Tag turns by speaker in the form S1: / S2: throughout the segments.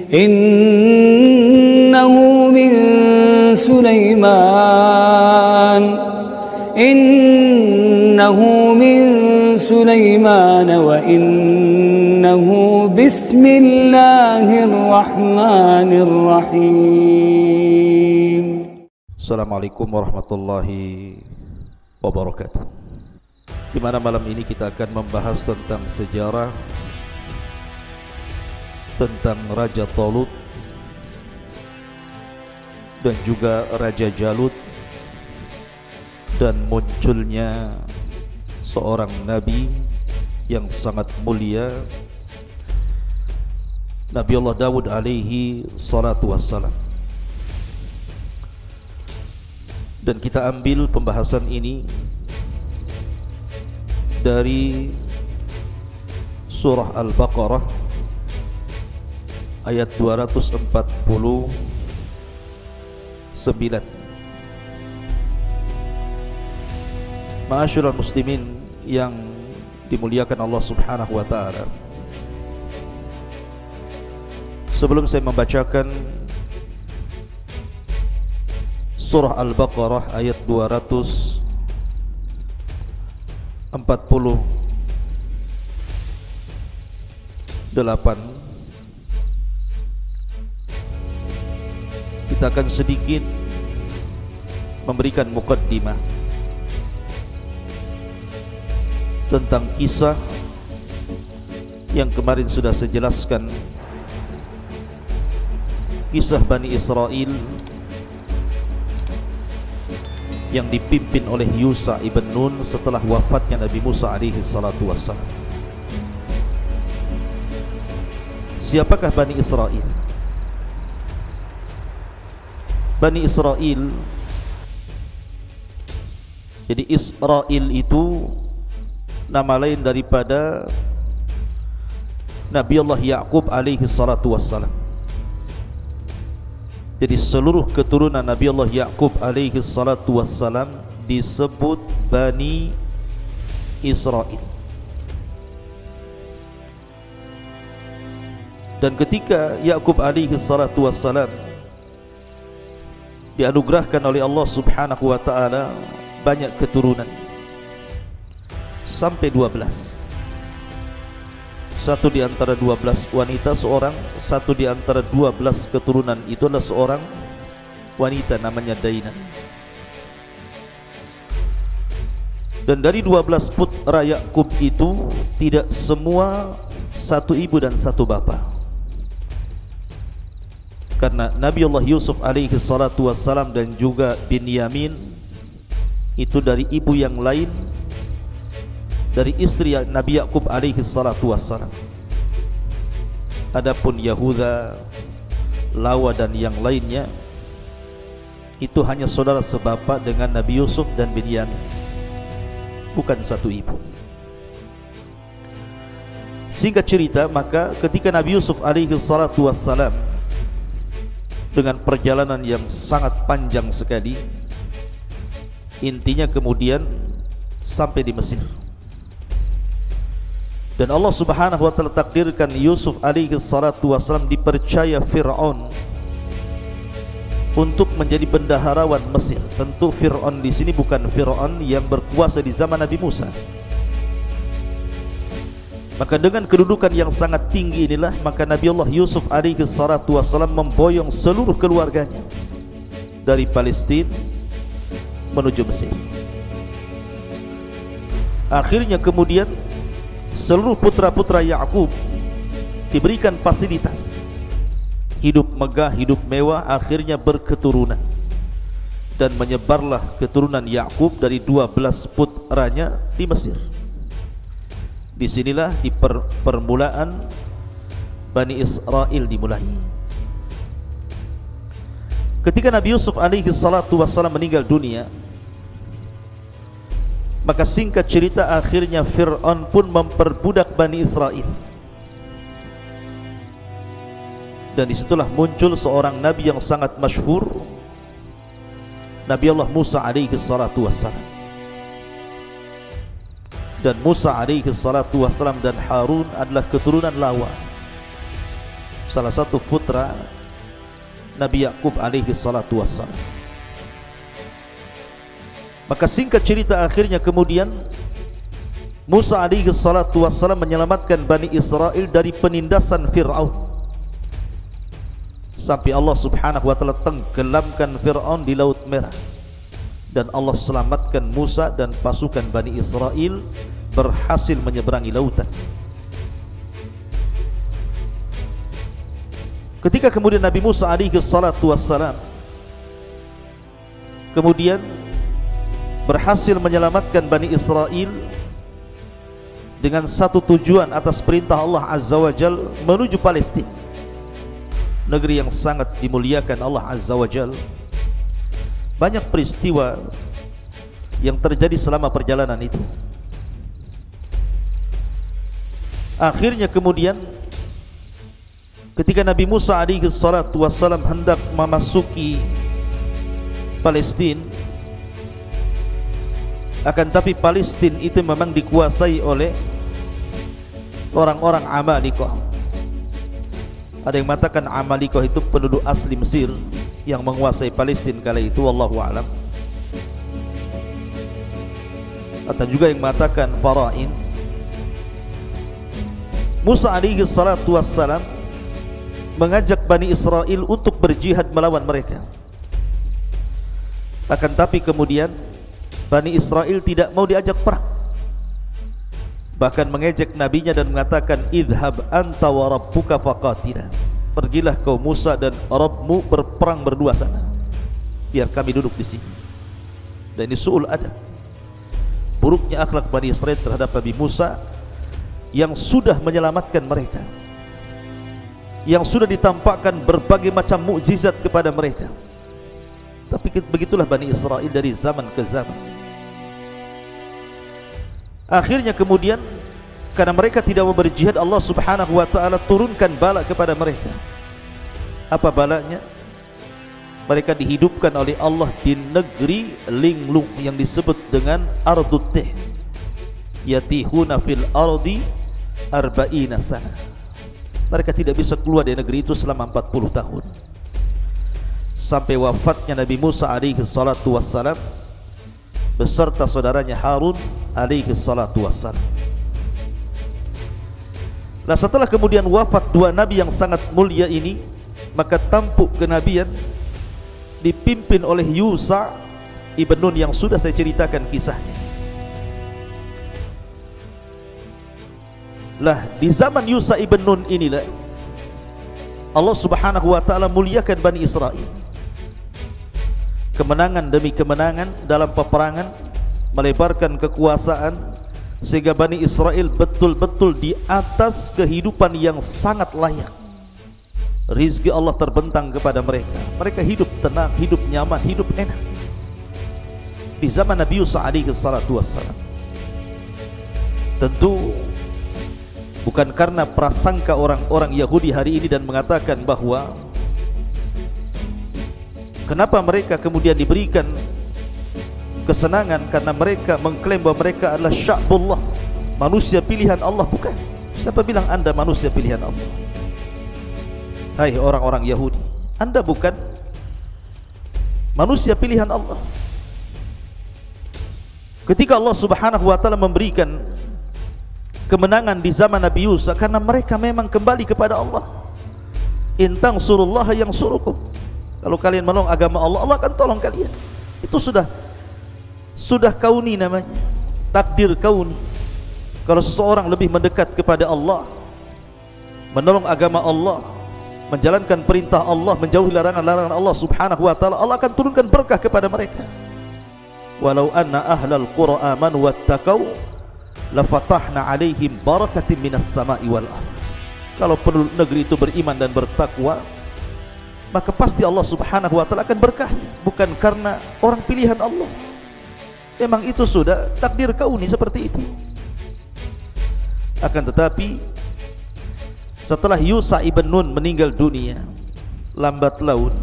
S1: innahu min Sulaiman wa innahu bismillahirrahmanirrahim.
S2: Assalamualaikum warahmatullahi wabarakatuh. Di mana malam ini kita akan membahas tentang sejarah tentang Raja Talut dan juga Raja Jalut dan munculnya seorang nabi yang sangat mulia, Nabi Allah Dawud alaihi salatu wassalam. Dan kita ambil pembahasan ini dari surah Al-Baqarah ayat 249. Ma'asyiral muslimin yang dimuliakan Allah Subhanahu wa taala, sebelum saya membacakan surah Al-Baqarah ayat 248, kita akan sedikit memberikan muqaddimah tentang kisah yang kemarin sudah saya jelaskan, kisah Bani Israel yang dipimpin oleh Yusha ibn Nun setelah wafatnya Nabi Musa alaihi salatu wassalam. Siapakah Bani Israel? Bani Israel, jadi Israel itu nama lain daripada Nabi Allah Ya'qub alaihi salatu wassalam. Jadi seluruh keturunan Nabi Allah Ya'qub alaihi salatu wassalam disebut Bani Israel. Dan ketika Ya'qub alaihi salatu wassalam dianugerahkan oleh Allah Subhanahu wa ta'ala banyak keturunan, sampai 12. Satu di antara 12 wanita seorang, satu di antara 12 keturunan itu adalah seorang wanita namanya Daina. Dan dari 12 putra Yakub itu tidak semua satu ibu dan satu bapa. Karena Nabi Allah Yusuf alaihi salatu wassalam dan juga Binyamin itu dari ibu yang lain, dari istri Nabi Yakub alaihi salatu wassalam. Adapun Yahuda, Lawa dan yang lainnya itu hanya saudara sebapa dengan Nabi Yusuf dan Binyamin, bukan satu ibu. Singkat cerita, maka ketika Nabi Yusuf alaihi salatu wassalam dengan perjalanan yang sangat panjang sekali, intinya kemudian sampai di Mesir. Dan Allah Subhanahu wa ta'ala takdirkan Yusuf alaihi salatu wassalam dipercaya Fir'aun untuk menjadi bendaharawan Mesir. Tentu Fir'aun di sini bukan Fir'aun yang berkuasa di zaman Nabi Musa. Maka dengan kedudukan yang sangat tinggi inilah, maka Nabi Allah Yusuf alaihi salatu wassalam memboyong seluruh keluarganya dari Palestina menuju Mesir. Akhirnya kemudian seluruh putra-putra Yakub diberikan fasilitas, hidup megah, hidup mewah, akhirnya berketurunan. Dan menyebarlah keturunan Yakub dari 12 putranya di Mesir. Disinilah di permulaan Bani Israel dimulai. Ketika Nabi Yusuf alaihi salatu wassalam meninggal dunia, maka singkat cerita akhirnya Fir'aun pun memperbudak Bani Israel. Dan disitulah muncul seorang Nabi yang sangat masyhur, Nabi Allah Musa alaihi salatu wassalam. Dan Musa alaihi salatu wassalam dan Harun adalah keturunan Lawa, salah satu putra Nabi Yakub alaihi salatu wassalam. Maka singkat cerita, akhirnya kemudian Musa alaihi salatu wassalam menyelamatkan Bani Israel dari penindasan Fir'aun, sampai Allah subhanahu wa ta'ala tenggelamkan Fir'aun di Laut Merah, dan Allah selamatkan Musa dan pasukan Bani Israel berhasil menyeberangi lautan. Ketika kemudian Nabi Musa alaihi salatu wassalam kemudian berhasil menyelamatkan Bani Israel dengan satu tujuan atas perintah Allah Azza wa Jal, menuju Palestina, negeri yang sangat dimuliakan Allah Azza wa Jal. Banyak peristiwa yang terjadi selama perjalanan itu. Akhirnya kemudian ketika Nabi Musa alaihi salatu wassalam hendak memasuki Palestina, akan tapi Palestina itu memang dikuasai oleh orang-orang Amalikoh. Ada yang mengatakan Amalikoh itu penduduk asli Mesir yang menguasai Palestina kala itu, wallahu a'lam. Atau juga yang mengatakan Farain. Musa alaihi salatu wassalam mengajak Bani Israel untuk berjihad melawan mereka. Akan tapi kemudian Bani Israel tidak mau diajak perang, bahkan mengejek nabinya dan mengatakan, idhab anta wa rabbuka faqatila, pergilah kau Musa dan Rabbmu berperang berdua sana, biar kami duduk di sini. Dan ini su'ul adab, buruknya akhlak Bani Israel terhadap Nabi Musa yang sudah menyelamatkan mereka, yang sudah ditampakkan berbagai macam mukjizat kepada mereka. Tapi begitulah Bani Israel dari zaman ke zaman. Akhirnya kemudian karena mereka tidak mau berjihad, Allah subhanahu wa ta'ala turunkan bala kepada mereka. Apa balanya? Mereka dihidupkan oleh Allah di negeri linglung yang disebut dengan Ardut Tih, yatihuna fil ardi arba'ina sana. Mereka tidak bisa keluar dari negeri itu selama 40 tahun, sampai wafatnya Nabi Musa alaihi salatu wassalam beserta saudaranya Harun alaihi salatu wassalam. Nah, setelah kemudian wafat dua nabi yang sangat mulia ini, maka tampuk kenabian dipimpin oleh Yusha ibn Nun yang sudah saya ceritakan kisahnya. Lah, di zaman Yusha ibn Nun inilah Allah subhanahu wa ta'ala muliakan Bani Israel. Kemenangan demi kemenangan dalam peperangan, melebarkan kekuasaan, sehingga Bani Israel betul-betul di atas kehidupan yang sangat layak. Rizki Allah terbentang kepada mereka. Mereka hidup tenang, hidup nyaman, hidup enak di zaman Nabi Yusha alaihi salatu wassalam. Tentu bukan karena prasangka orang-orang Yahudi hari ini dan mengatakan bahwa kenapa mereka kemudian diberikan kesenangan karena mereka mengklaim bahwa mereka adalah sya'bullah, manusia pilihan Allah. Bukan. Siapa bilang anda manusia pilihan Allah? Hai orang-orang Yahudi, anda bukan manusia pilihan Allah. Ketika Allah subhanahu wa ta'ala memberikan kemenangan di zaman Nabi Yusha, karena mereka memang kembali kepada Allah. In tansurullaha yansurukum, kalau kalian menolong agama Allah, Allah akan tolong kalian. Itu sudah kauni namanya, takdir kauni. Kalau seseorang lebih mendekat kepada Allah, menolong agama Allah, menjalankan perintah Allah, menjauhi larangan-larangan Allah subhanahu wa ta'ala, Allah akan turunkan berkah kepada mereka. Walau anna ahlal qura amanu wattaqau lafatahna alaihim barakatim minas sama'i wal ardh. Kalau penduduk negeri itu beriman dan bertakwa, maka pasti Allah subhanahu wa ta'ala akan berkahi. Bukan karena orang pilihan Allah, memang itu sudah takdir kauni seperti itu. Akan tetapi setelah Yusha ibn Nun meninggal dunia, lambat laun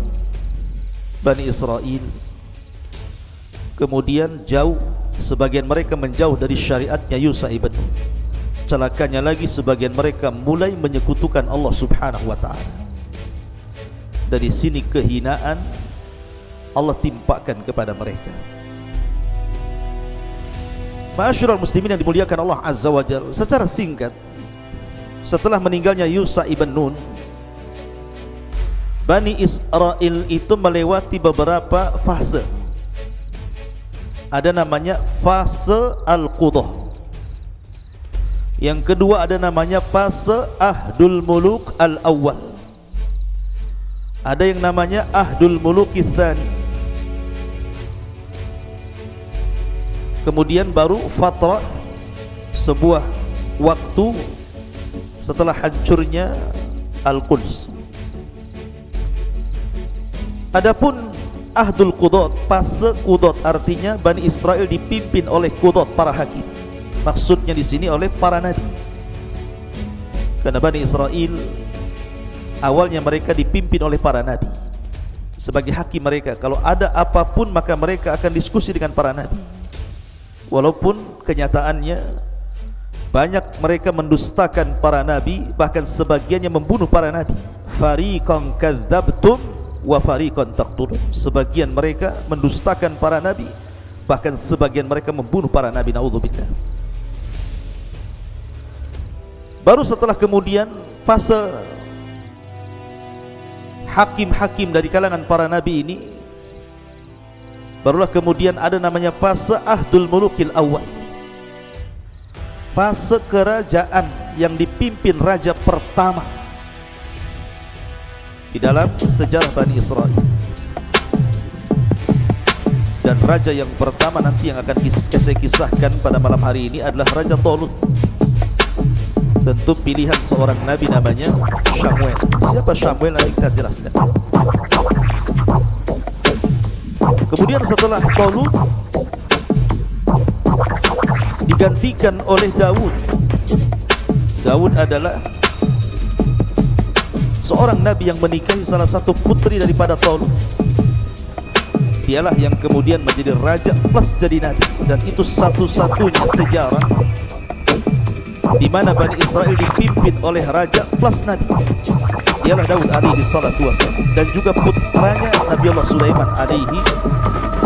S2: Bani Israel kemudian jauh, sebagian mereka menjauh dari syariatnya Yusha ibn Nun. Celakanya lagi, sebagian mereka mulai menyekutukan Allah subhanahu wa ta'ala. dari sini kehinaan Allah timpakan kepada mereka. Ma'asyiral muslimin yang dimuliakan Allah Azza wa Jalla, secara singkat, setelah meninggalnya Yusha ibn Nun, Bani Israel itu melewati beberapa fase. Ada namanya fase Al-Qudah. Yang kedua ada namanya fase Ahdul Muluk Al-Awwal. Ada yang namanya Ahdul Muluk Al-Thani. Kemudian baru fatrah, sebuah waktu setelah hancurnya Al-Quds. Adapun Ahdul Qudot, fase Qudot, artinya Bani Israel dipimpin oleh Qudot, para hakim. Maksudnya di sini oleh para nabi. Karena Bani Israel awalnya mereka dipimpin oleh para nabi sebagai hakim mereka. Kalau ada apapun maka mereka akan diskusi dengan para nabi. Walaupun kenyataannya banyak mereka mendustakan para nabi, bahkan sebagiannya membunuh para nabi. Fariqan kadzabtum wa fariqan taqtulun. Sebagian mereka mendustakan para nabi, bahkan sebagian mereka membunuh para nabi. Naudzubillah. Baru setelah kemudian fase hakim-hakim dari kalangan para nabi ini, barulah kemudian ada namanya fase Ahdul Mulukil Awal, fase kerajaan yang dipimpin raja pertama di dalam sejarah Bani Israel. Dan raja yang pertama nanti yang akan saya kisahkan pada malam hari ini adalah Raja Talut. Tentu pilihan seorang nabi namanya Samuel. Siapa Samuel nanti kita jelaskan. Kemudian setelah Talut digantikan oleh Daud. Daud adalah seorang nabi yang menikahi salah satu putri daripada Talut. Dialah yang kemudian menjadi raja plus jadi nabi. Dan itu satu-satunya sejarah di mana Bani Israel dipimpin oleh raja plus nabi. Dialah Daud alaihi salatu wassalam, dan juga putranya Nabi Allah Sulaiman alaihi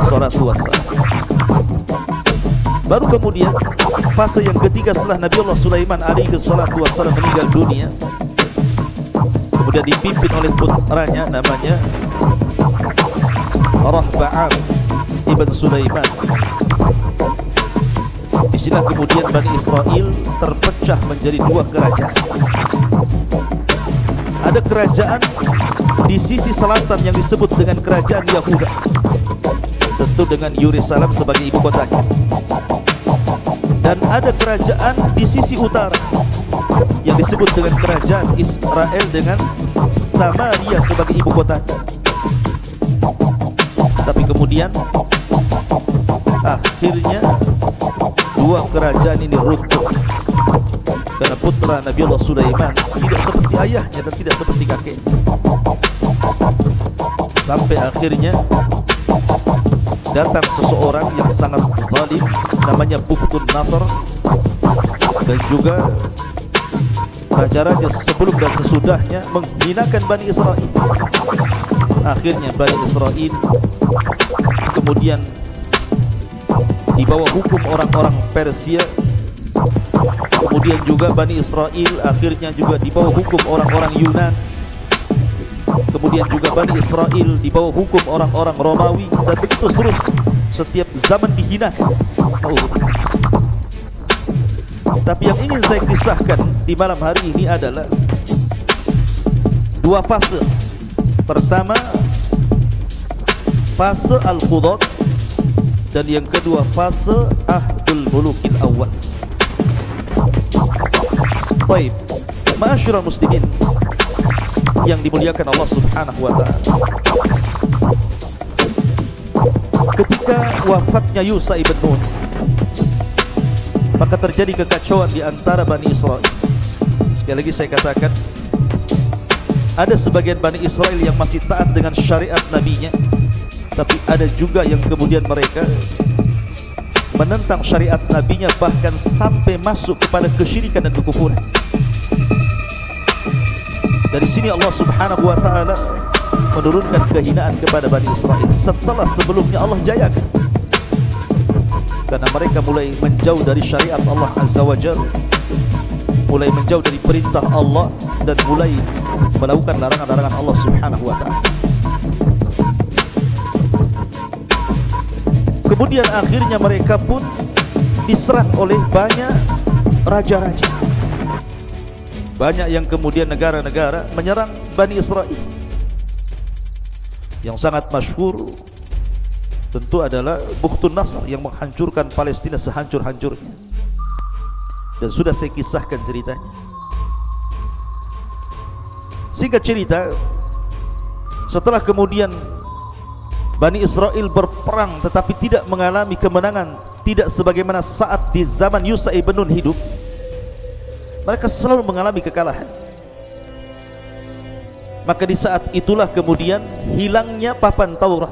S2: salatu wassalam. Baru kemudian fase yang ketiga setelah Nabi Allah Sulaiman alaihi salatu wassalam meninggal dunia, kemudian dipimpin oleh putranya namanya Rahba'am ibn Sulaiman. Disinilah kemudian Bani Israel terpecah menjadi dua kerajaan. Ada kerajaan di sisi selatan yang disebut dengan kerajaan Yahuda, tentu dengan Yerusalem sebagai ibu kotanya. Dan ada kerajaan di sisi utara yang disebut dengan kerajaan Israel dengan Samaria sebagai ibu kotanya. Tapi kemudian akhirnya dua kerajaan ini runtuh karena putra Nabi Allah Sulaiman tidak seperti ayahnya dan tidak seperti kakeknya. Sampai akhirnya datang seseorang yang sangat zalim namanya Bukhtun Nasr, dan juga raja-raja sebelum dan sesudahnya menghinakan Bani Israel. Akhirnya Bani Israel kemudian di bawah hukum orang-orang Persia. Kemudian juga Bani Israel akhirnya juga di bawah hukum orang-orang Yunan. Kemudian juga Bani Israel di bawah hukum orang-orang Romawi, dan begitu terus setiap zaman dihinakan. Tapi yang ingin saya kisahkan di malam hari ini adalah dua fase. Pertama fase Al-Qudat, dan yang kedua fase Ahdul Mulukil Awal. Baik, ma'asyiral muslimin yang dimuliakan Allah Subhanahu wa ta'ala, ketika wafatnya Yusha ibn Nun, maka terjadi kekacauan di antara Bani Israel. Sekali lagi saya katakan, ada sebagian Bani Israel yang masih taat dengan syariat nabinya, tapi ada juga yang kemudian mereka menentang syariat nabinya, bahkan sampai masuk kepada kesyirikan dan kekufuran. Dari sini Allah Subhanahu wa ta'ala menurunkan kehinaan kepada Bani Israel setelah sebelumnya Allah jayakan, karena mereka mulai menjauh dari syariat Allah Azza wa Jalla, mulai menjauh dari perintah Allah, dan mulai melakukan larangan-larangan Allah Subhanahu wa ta'ala. Kemudian akhirnya mereka pun diserang oleh banyak raja-raja. Banyak yang kemudian negara-negara menyerang Bani Israel. Yang sangat masyhur tentu adalah Bukhtun Nasr yang menghancurkan Palestina sehancur-hancurnya, dan sudah saya kisahkan ceritanya. Singkat cerita, setelah kemudian Bani Israel berperang tetapi tidak mengalami kemenangan, tidak sebagaimana saat di zaman Yusha ibn Nun hidup, mereka selalu mengalami kekalahan. Maka di saat itulah kemudian hilangnya papan Taurat.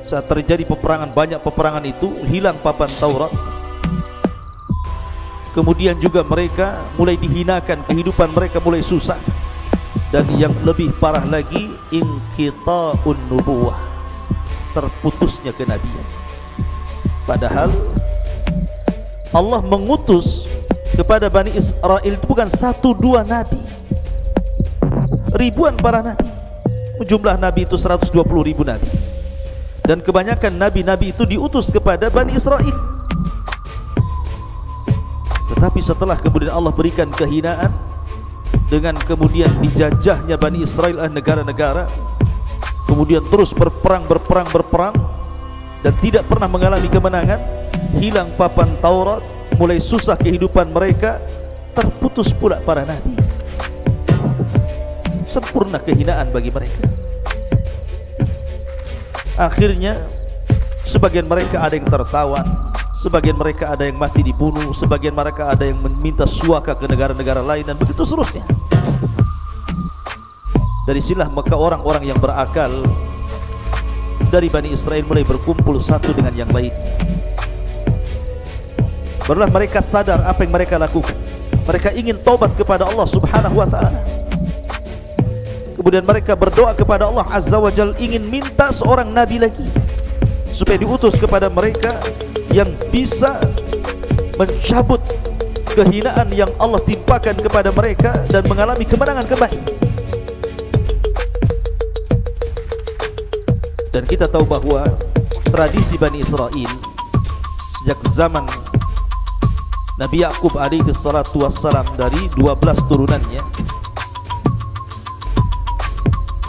S2: Saat terjadi peperangan, banyak peperangan itu, hilang papan Taurat. Kemudian juga mereka mulai dihinakan, kehidupan mereka mulai susah. Dan yang lebih parah lagi, inqita'un nubuwah, terputusnya kenabian. Padahal Allah mengutus kepada Bani Israel itu bukan 1-2 nabi, ribuan para nabi. Jumlah nabi itu 120.000 nabi, dan kebanyakan nabi-nabi itu diutus kepada Bani Israel. Tetapi setelah kemudian Allah berikan kehinaan dengan kemudian dijajahnya Bani Israel oleh negara-negara, kemudian terus berperang dan tidak pernah mengalami kemenangan, hilang papan Taurat, mulai susah kehidupan mereka, terputus pula para nabi. Sempurna kehinaan bagi mereka. Akhirnya sebagian mereka ada yang tertawan, sebagian mereka ada yang mati dibunuh, sebagian mereka ada yang meminta suaka ke negara-negara lain, dan begitu seterusnya. Dari sinilah maka orang-orang yang berakal dari Bani Israel mulai berkumpul satu dengan yang lain. Barulah mereka sadar apa yang mereka lakukan. Mereka ingin taubat kepada Allah Subhanahu wa ta'ala. Kemudian mereka berdoa kepada Allah Azza wa Jalla, ingin minta seorang nabi lagi supaya diutus kepada mereka yang bisa mencabut kehinaan yang Allah timpakan kepada mereka dan mengalami kemenangan kembali. Dan kita tahu bahwa tradisi Bani Israel sejak zaman Nabi Ya'qub alaihi salatu wassalam, dari 12 turunannya,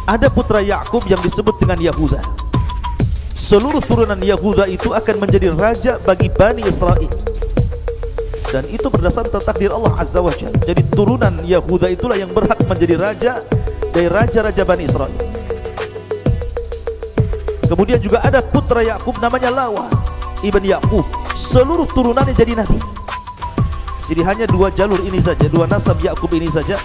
S2: ada putra Ya'qub yang disebut dengan Yahuda. Seluruh turunan Yahuda itu akan menjadi raja bagi Bani Israel, dan itu berdasarkan takdir Allah Azza wa Jalla. Jadi turunan Yahuda itulah yang berhak menjadi raja dari raja-raja Bani Israel. Kemudian juga ada putra Ya'qub namanya Lawa ibn Ya'qub. Seluruh turunannya jadi nabi. Jadi hanya 2 jalur ini saja, 2 nasab Ya'qub ini saja,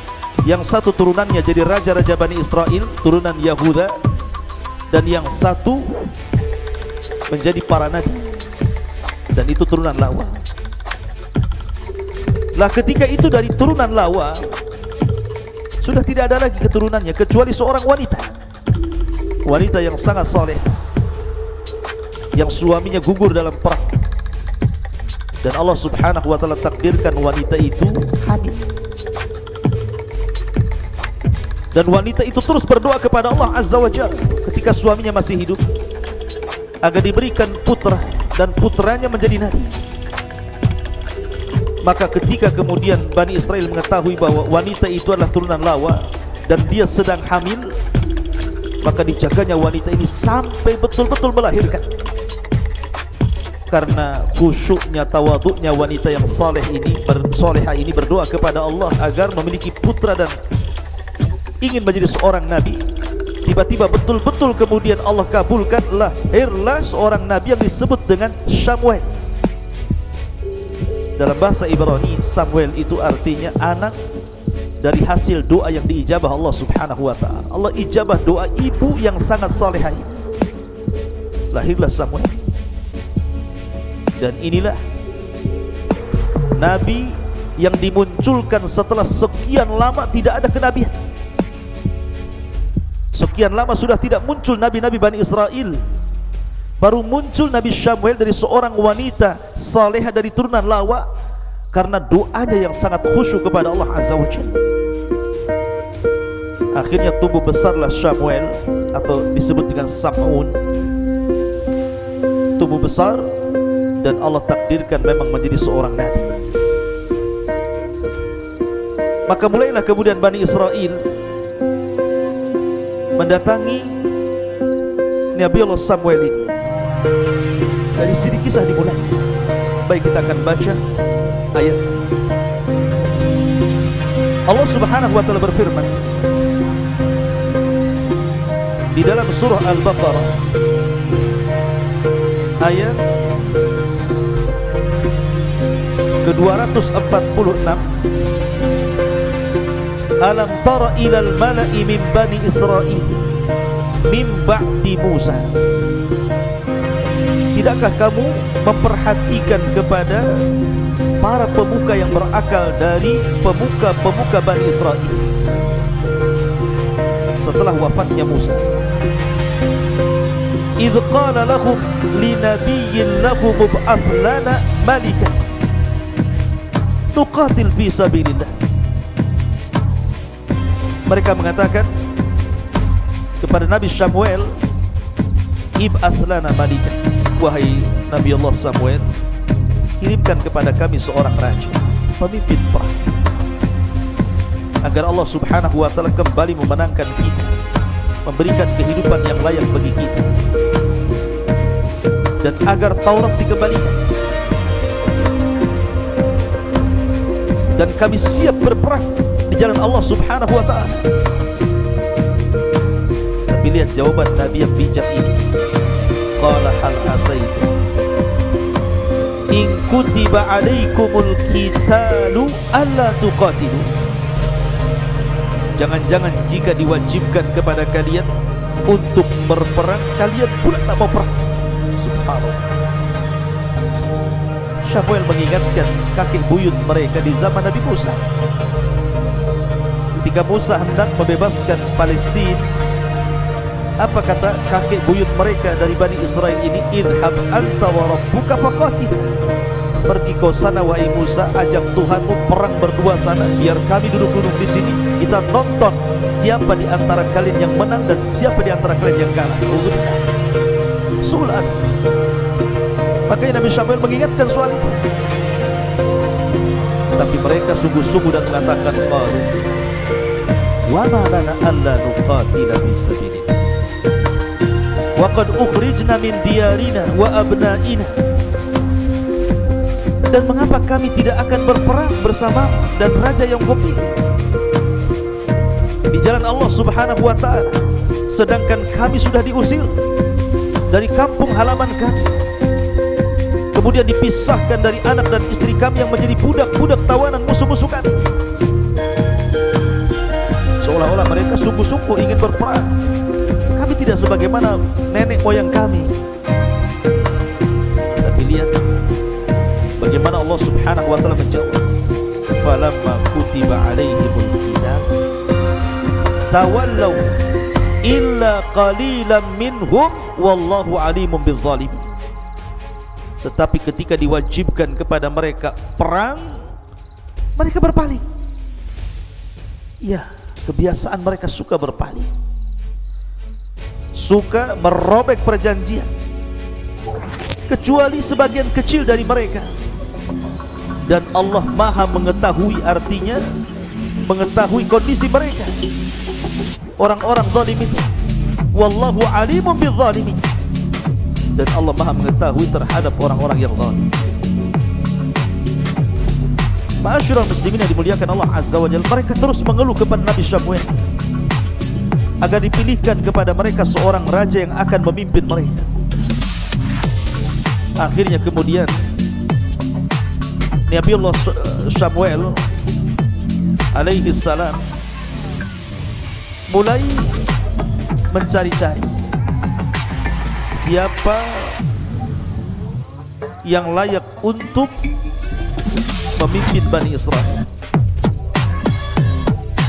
S2: yang satu turunannya jadi raja-raja Bani Israel, turunan Yahuda, dan yang satu menjadi para nabi, dan itu turunan Lawa. Lah ketika itu dari turunan Lawa sudah tidak ada lagi keturunannya kecuali seorang wanita yang sangat saleh, yang suaminya gugur dalam perang, dan Allah Subhanahu wa ta'ala takdirkan wanita itu hamil. Dan wanita itu terus berdoa kepada Allah Azza wa Jalla ketika suaminya masih hidup, agar diberikan putra dan putranya menjadi nabi. Maka ketika kemudian Bani Israel mengetahui bahwa wanita itu adalah turunan Lawa dan dia sedang hamil, maka dijaganya wanita ini sampai betul-betul melahirkan. Karena khusyuknya, tawaduknya wanita yang solehah ini berdoa kepada Allah agar memiliki putra dan ingin menjadi seorang nabi, tiba-tiba betul-betul kemudian Allah kabulkan, lahirlah seorang nabi yang disebut dengan Samuel. Dalam bahasa Ibrani, Samuel itu artinya anak dari hasil doa yang diijabah Allah Subhanahu wa ta'ala. Allah ijabah doa ibu yang sangat salehah ini, lahirlah Samuel. Dan inilah nabi yang dimunculkan setelah sekian lama tidak ada kenabian. Sekian lama sudah tidak muncul nabi-nabi Bani Israel. Baru muncul Nabi Syamuel dari seorang wanita salehah dari turunan Lawa, karena doanya yang sangat khusyuk kepada Allah Azza wa Jalla. Akhirnya tumbuh besarlah Syamuel, atau disebut dengan Sam'un. Tumbuh besar dan Allah takdirkan memang menjadi seorang nabi. Maka mulailah kemudian Bani Israel mendatangi Nabi Allah Samuel ini. Dari sini kisah dimulai. Baik, kita akan baca ayat. Allah Subhanahu wa taala berfirman di dalam surah Al-Baqarah ayat ke-246. Alam tara ilal mala'i min bani Israel min ba'di Musa. Tidakkah kamu memperhatikan kepada para pemuka yang berakal dari pemuka-pemuka Bani Israel setelah wafatnya Musa? Idh qala lahum linabiyyin lahum mub'ath lana malikan nuqatil fi sabilillah. Mereka mengatakan kepada Nabi Samuel, ib'ath lana malikan, wahai Nabi Allah Samuel, kirimkan kepada kami seorang raja, pemimpin perang, agar Allah Subhanahu wa taala kembali memenangkan kita, memberikan kehidupan yang layak bagi kita, dan agar Taurat dikembalikan, dan kami siap berperang di jalan Allah Subhanahu wa taala. Tapi lihat jawaban Nabi yang bijak ini. Qala hal asaitum in kutiba alaikumul qitalu alla tuqatilu. Jangan-jangan jika diwajibkan kepada kalian untuk berperang, kalian pula tak mau perang. Subhanallah. Samuel mengingatkan kakek buyut mereka di zaman Nabi Musa. Ketika Musa hendak membebaskan Palestina, apa kata kakek buyut mereka dari Bani Israel ini? Idhab anta wa rabbuka faqatil. Pergi kau sana wahai Musa, ajak Tuhanmu perang berdua sana, biar kami duduk-duduk di sini, kita nonton siapa di antara kalian yang menang dan siapa di antara kalian yang kalah. Sulat. Makanya Nabi Samuel mengingatkan soal itu. Tapi mereka sungguh-sungguh dan mengatakan, qalu wa ma lana alla nuqatila fi sabilillah wa qad ukhrijna min diyarina wa abna'ina. Dan mengapa kami tidak akan berperang bersama dan raja yang kau pilih di jalan Allah Subhanahu wa taala, sedangkan kami sudah diusir dari kampung halaman kami, kemudian dipisahkan dari anak dan istri kami yang menjadi budak-budak tawanan musuh-musuh kami. Seolah-olah mereka sungguh-sungguh ingin berperang. Kami tidak sebagaimana nenek moyang kami. Tapi lihat bagaimana Allah Subhanahu wa taala menjawab. Falamma kutiba alaihimul qital tawallaw illa qalilan minhum wallahu alimun bizzalimin. Tetapi ketika diwajibkan kepada mereka perang, mereka berpaling. Ya, kebiasaan mereka suka berpaling, suka merobek perjanjian, kecuali sebagian kecil dari mereka. Dan Allah maha mengetahui, artinya mengetahui kondisi mereka, orang-orang zalim itu. Wallahu alimun bizzalimin. Dan Allah maha mengetahui terhadap orang-orang yang zalim. Ma'asyiral muslimin yang dimuliakan Allah Azza wa Jalla, mereka terus mengeluh kepada Nabi Samuel agar dipilihkan kepada mereka seorang raja yang akan memimpin mereka. Akhirnya kemudian Nabi Allah Samuel alaihi salam mulai mencari-cari siapa yang layak untuk memimpin Bani Israel.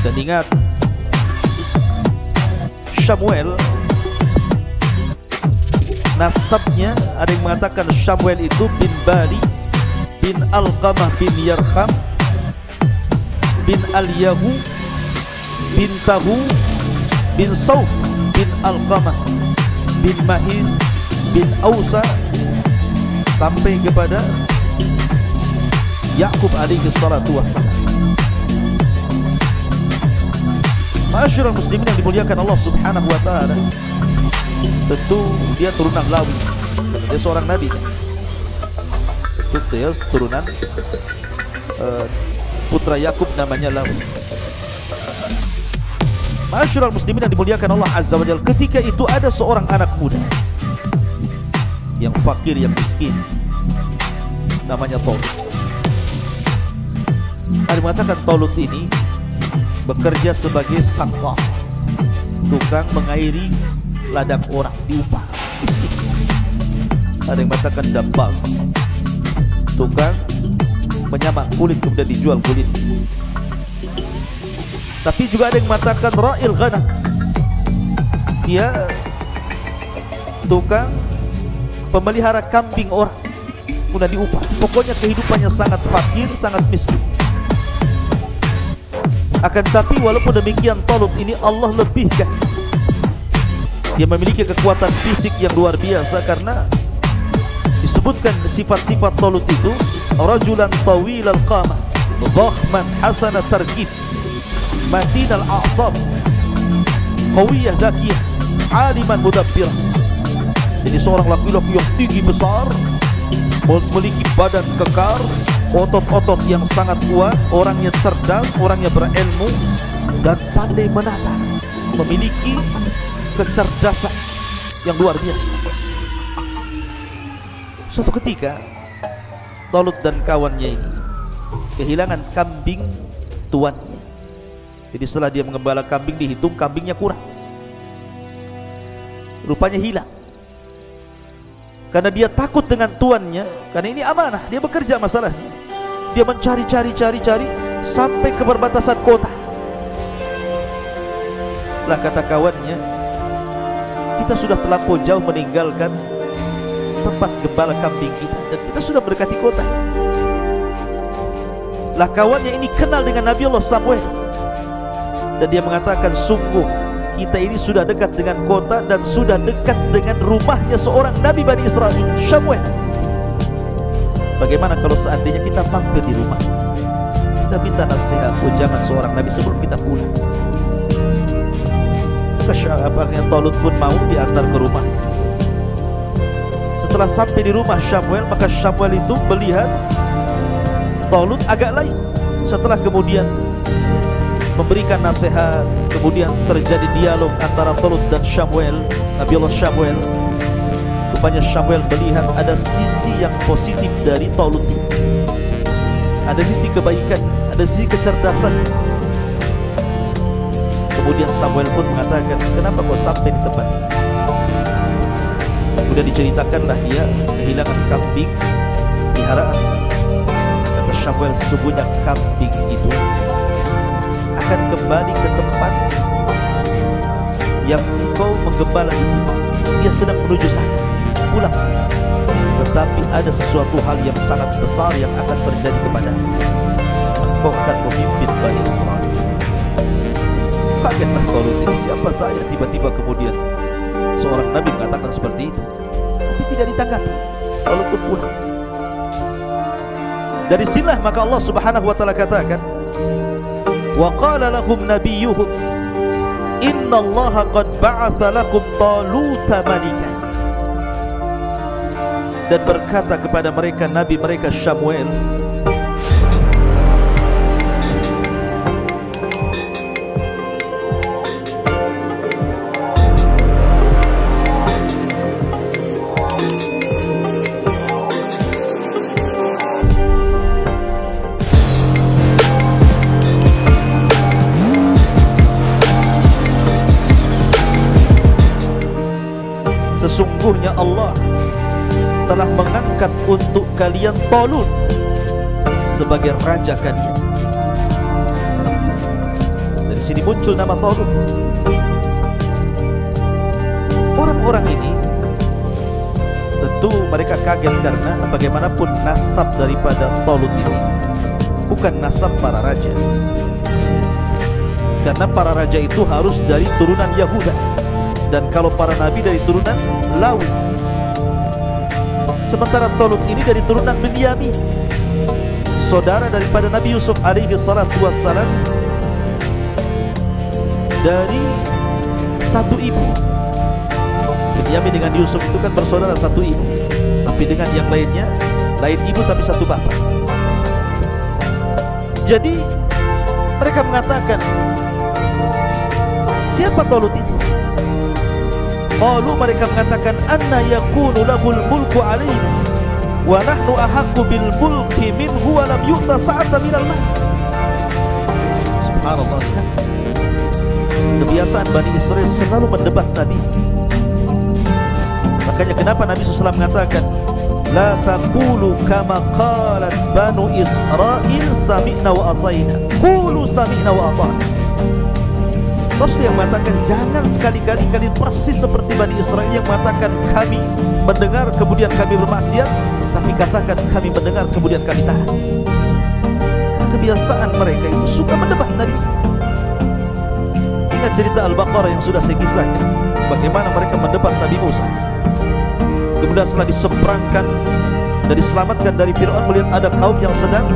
S2: Dan ingat, Syamuel, nasabnya ada yang mengatakan Syamuel itu bin Bali bin Alqamah bin Yarham bin Al-Yahu bin Tahu bin Sauf bin Alqamah bin Mahir bin Ausa sampai kepada Yakub alaihi salatu wassalam. Ma'asyiral muslimin yang dimuliakan Allah subhanahu wa ta'ala, tentu dia turunan Lawi, dia seorang nabi kan? Tentu dia turunan putra Yakub namanya Lawi. Ma'asyiral muslimin yang dimuliakan Allah azza wa jalla, ketika itu ada seorang anak muda yang fakir, yang miskin, namanya Talut. Ada mengatakan Talut ini bekerja sebagai saqah, tukang mengairi ladang orang, diupah miskin. Ada yang mengatakan dambal, tukang menyamak kulit kemudian dijual kulit. Tapi juga ada yang mengatakan ra'il ghanam, dia tukang pemelihara kambing orang, kemudian diupah. Pokoknya kehidupannya sangat fakir, sangat miskin. Akan tapi walaupun demikian, Talut ini Allah lebihkan. Dia memiliki kekuatan fisik yang luar biasa, karena disebutkan sifat-sifat Talut itu rajulan tawil al-qamah, dhakhman hasan at-tarkib, matin al-a'sab, qawiyah dakiyah, aliman mudabbirah. Jadi seorang laki-laki yang tinggi besar, memiliki badan kekar, otot-otot yang sangat kuat, orangnya cerdas, orangnya berilmu dan pandai menata, memiliki kecerdasan yang luar biasa. Suatu ketika Talut dan kawannya ini kehilangan kambing tuannya. Jadi setelah dia mengembala kambing, dihitung kambingnya kurang, rupanya hilang. Karena dia takut dengan tuannya, karena ini amanah, dia bekerja masalahnya. Dia mencari-cari sampai ke perbatasan kota. Lah kata kawannya, kita sudah terlampau jauh meninggalkan tempat gembala kambing kita, dan kita sudah mendekati kota ini. Lah kawannya ini kenal dengan Nabi Allah Samuel, dan dia mengatakan, sungguh kita ini sudah dekat dengan kota dan sudah dekat dengan rumahnya seorang Nabi Bani Israel, Syamuel. Bagaimana kalau seandainya kita mampir di rumah, kita minta nasihat, ujangan seorang Nabi sebelum kita pulang. Maka Talut pun mau diantar ke rumahnya. Setelah sampai di rumah Syamuel, maka Syamuel itu melihat Talut agak lain. Setelah kemudian memberikan nasihat, kemudian terjadi dialog antara Talut dan Syamuel, Nabi Allah Syamuel. Rupanya Syamuel melihat ada sisi yang positif dari Talut ini, ada sisi kebaikan, ada sisi kecerdasan. Kemudian Samuel pun mengatakan, kenapa kau sampai di tempat ini? Kemudian diceritakanlah dia kehilangan kambing peliharaan. Kata Samuel, sesungguhnya kambing itu akan kembali ke tempat yang engkau menggembala di sini. Dia sedang menuju sana, pulang sana. Tetapi ada sesuatu hal yang sangat besar yang akan terjadi kepadamu. Engkau akan memimpin Bani Israel. Kagetlah Talut ini, siapa saya? Tiba-tiba kemudian seorang Nabi mengatakan seperti itu, tapi tidak ditanggapi. Talut pun pulang. Dari sinilah maka Allah Subhanahu wa taala katakan, wa qala lahum nabiyyuhum innallaha qad ba'atha lakum Taluta malika. Dan berkata kepada mereka nabi mereka Syamuel, sesungguhnya Allah telah mengangkat untuk kalian Talut sebagai raja kalian. Dari sini muncul nama Talut. orang-orang ini tentu mereka kaget karena bagaimanapun nasab daripada Talut ini bukan nasab para raja. Karena para raja itu harus dari turunan Yahuda, dan kalau para nabi dari turunan Lawi. Sementara Talut ini dari turunan Binyamin, saudara daripada Nabi Yusuf alaihi salatu wassalam, dari satu ibu. Binyamin dengan Yusuf itu kan bersaudara satu ibu, tapi dengan yang lainnya lain ibu tapi satu bapak. Jadi mereka mengatakan, siapa Talut itu? Lalu mereka mengatakan, anna yakunu lahul mulku alaina wa nahnu ahaqqu bil mulki minhu wa lam yu'ta sa'atan minal mal. Subhanallah. Kebiasaan Bani Israel selalu mendebat Nabi. Makanya kenapa Nabi SAW mengatakan, la taqulu kama qalat Banu Israel sami'na wa asayna, qulu sami'na wa ata'na. Rasul yang mengatakan, jangan sekali-kali kalian persis seperti Bani Israel yang mengatakan kami mendengar kemudian kami bermaksiat, tapi katakan kami mendengar kemudian kami taat. Karena kebiasaan mereka itu suka mendebat Nabi. Ingat cerita Al-Baqarah yang sudah saya kisahkan, bagaimana mereka mendebat Nabi Musa. Kemudian setelah diseberangkan dan diselamatkan dari Fir'aun, melihat ada kaum yang sedang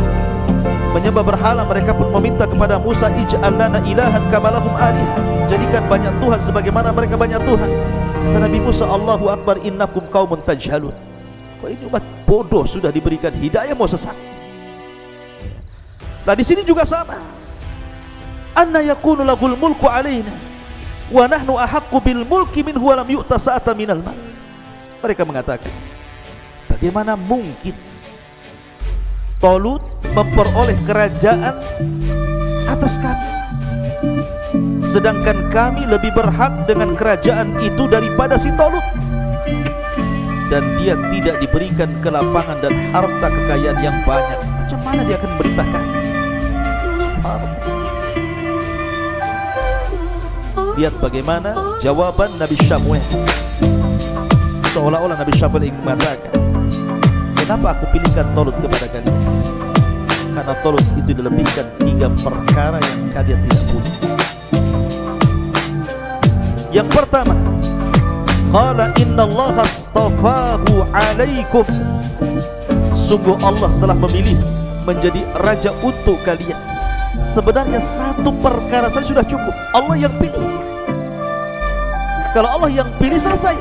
S2: menyembah berhala, mereka pun meminta kepada Musa, ij'al lana ilahan kama lahum alihah, jadikan banyak Tuhan sebagaimana mereka banyak Tuhan. Kata Nabi Musa, Allahu Akbar, innakum qaumun tajhalun. Kok ini umat bodoh sudah diberikan hidayah mau sesat. Nah di sini juga sama. Anna yakunu lahul mulku alaina wa nahnu ahaqqu bil mulki minhu wa lam yu'ta sa'atan minal mal. Mereka mengatakan, bagaimana mungkin Talut memperoleh kerajaan atas kami, sedangkan kami lebih berhak dengan kerajaan itu daripada si Talut, dan dia tidak diberikan kelapangan dan harta kekayaan yang banyak. Macam mana dia akan memerintahkan? Lihat bagaimana jawaban Nabi Syamuel. Seolah-olah Nabi Syamuel ingin mengatakan, kenapa aku pilihkan Talut kepada kalian? Karena Talut itu dilebihkan 3 perkara yang kalian tidak punya. Yang pertama, qala innallaha astafahu alaikum, sungguh Allah telah memilih menjadi raja untuk kalian. Sebenarnya satu perkara saja sudah cukup, Allah yang pilih. Kalau Allah yang pilih, selesai.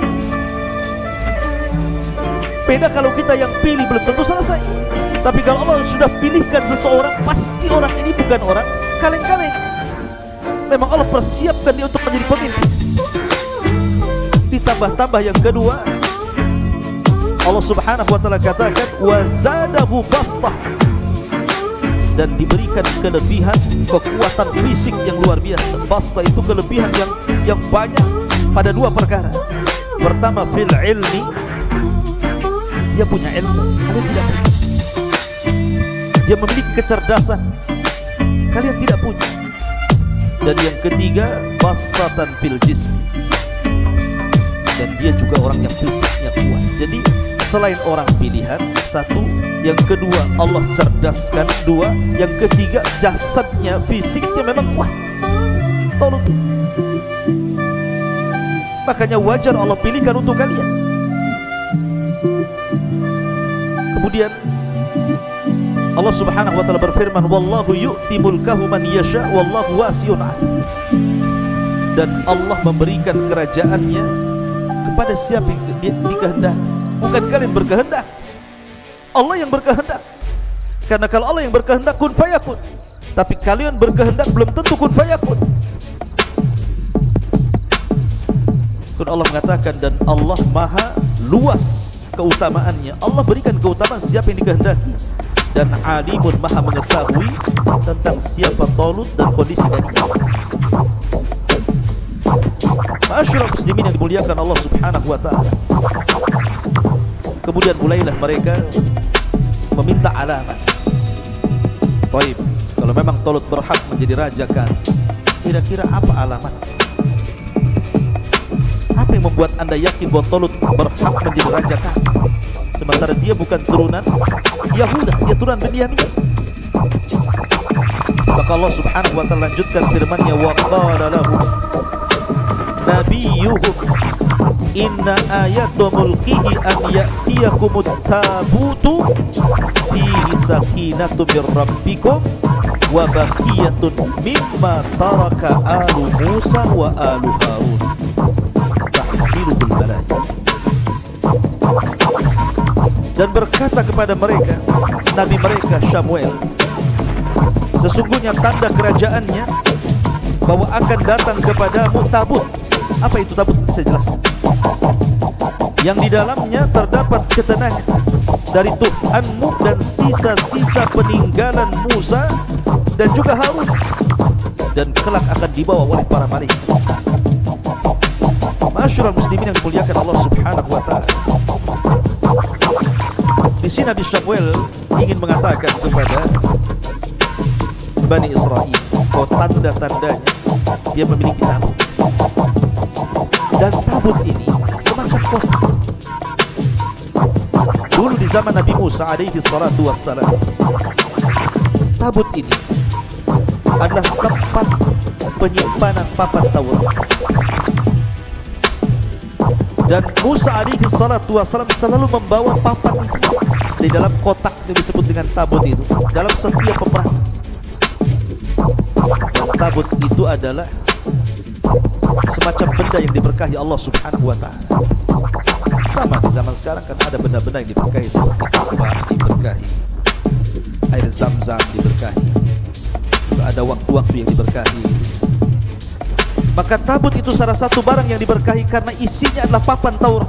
S2: Beda kalau kita yang pilih, belum tentu selesai. Tapi kalau Allah sudah pilihkan seseorang, pasti orang ini bukan orang kaleng-kaleng. Memang Allah persiapkan dia untuk menjadi pemimpin. Ditambah-tambah yang kedua, Allah Subhanahu wa ta'ala katakan, wa zadahu bastah, dan diberikan kelebihan kekuatan fisik yang luar biasa. Bastah itu kelebihan yang banyak pada 2 perkara. Pertama, fil ilmi, dia punya ilmu, kalian tidak punya. Dia memiliki kecerdasan, kalian tidak punya. Dan yang ketiga, bastatan fil jismi, dan dia juga orang yang fisiknya kuat. Jadi selain orang pilihan, satu, yang kedua Allah cerdaskan, 2, yang ketiga jasadnya, fisiknya memang kuat. Tolong. Makanya wajar Allah pilihkan untuk kalian. Kemudian Allah Subhanahu wa ta'ala berfirman, wallahu yu'ti mulkahu man yasha wallahu wasi'un alim. Dan Allah memberikan kerajaannya kepada siapa yang dikehendaki. Bukan kalian berkehendak, Allah yang berkehendak. Karena kalau Allah yang berkehendak, kun fayakun. Tapi kalian berkehendak belum tentu kun fayakun. Kun Allah mengatakan, dan Allah maha luas keutamaannya. Allah berikan keutamaan siapa yang dikehendaki. Dan alimun, maha mengetahui tentang siapa Talut dan kondisi dia. Ma'asyiral muslimin yang dimuliakan Allah Subhanahu wa ta'ala. Kemudian mulailah mereka meminta alamat. Baik, kalau memang Talut berhak menjadi raja kan, kira-kira apa alamat? Apa yang yang membuat anda yakin bahwa Talut berhak menjadi raja kami, sementara dia bukan turunan Yahuda, dia turunan Binyamin? Maka Allah subhanahu wa ta'ala lanjutkan firman-Nya, wa qala lahu nabiyyuhum inna ayatu mulkihi an ya'tiyakumut tabutu fihi sakinatu mir rabbikum wa baqiyatun mimma taraka alu Musa wa alu Harun tahmilul malaika. Dan berkata kepada mereka, nabi mereka Samuel, sesungguhnya tanda kerajaannya bahwa akan datang kepadamu tabut. Apa itu tabut? Saya jelaskan. Yang di dalamnya terdapat ketenangan dari Tuhanmu dan sisa-sisa peninggalan Musa dan juga Harun, dan kelak akan dibawa oleh para malaikat. Ma'asyiral muslimin yang dimuliakan Allah subhanahu wa ta'ala, di sini Nabi Samuel ingin mengatakan kepada Bani Israel bahwa tanda-tandanya dia memiliki tabut. Dan tabut ini semacam kota. Dulu di zaman Nabi Musa alaihi salatu wassalam, tabut ini adalah tempat penyimpanan papan Taurat. Dan Musa alaihi salatu wassalam selalu membawa papan itu di dalam kotak yang disebut dengan tabut itu dalam setiap peperangan. Dan tabut itu adalah semacam benda yang diberkahi Allah subhanahu wa ta'ala. Sama di zaman sekarang kan ada benda-benda yang diberkahi, seperti Ka'bah diberkahi, air Zam-Zam diberkahi, ada waktu-waktu yang diberkahi. Maka tabut itu salah satu barang yang diberkahi karena isinya adalah papan Taurat.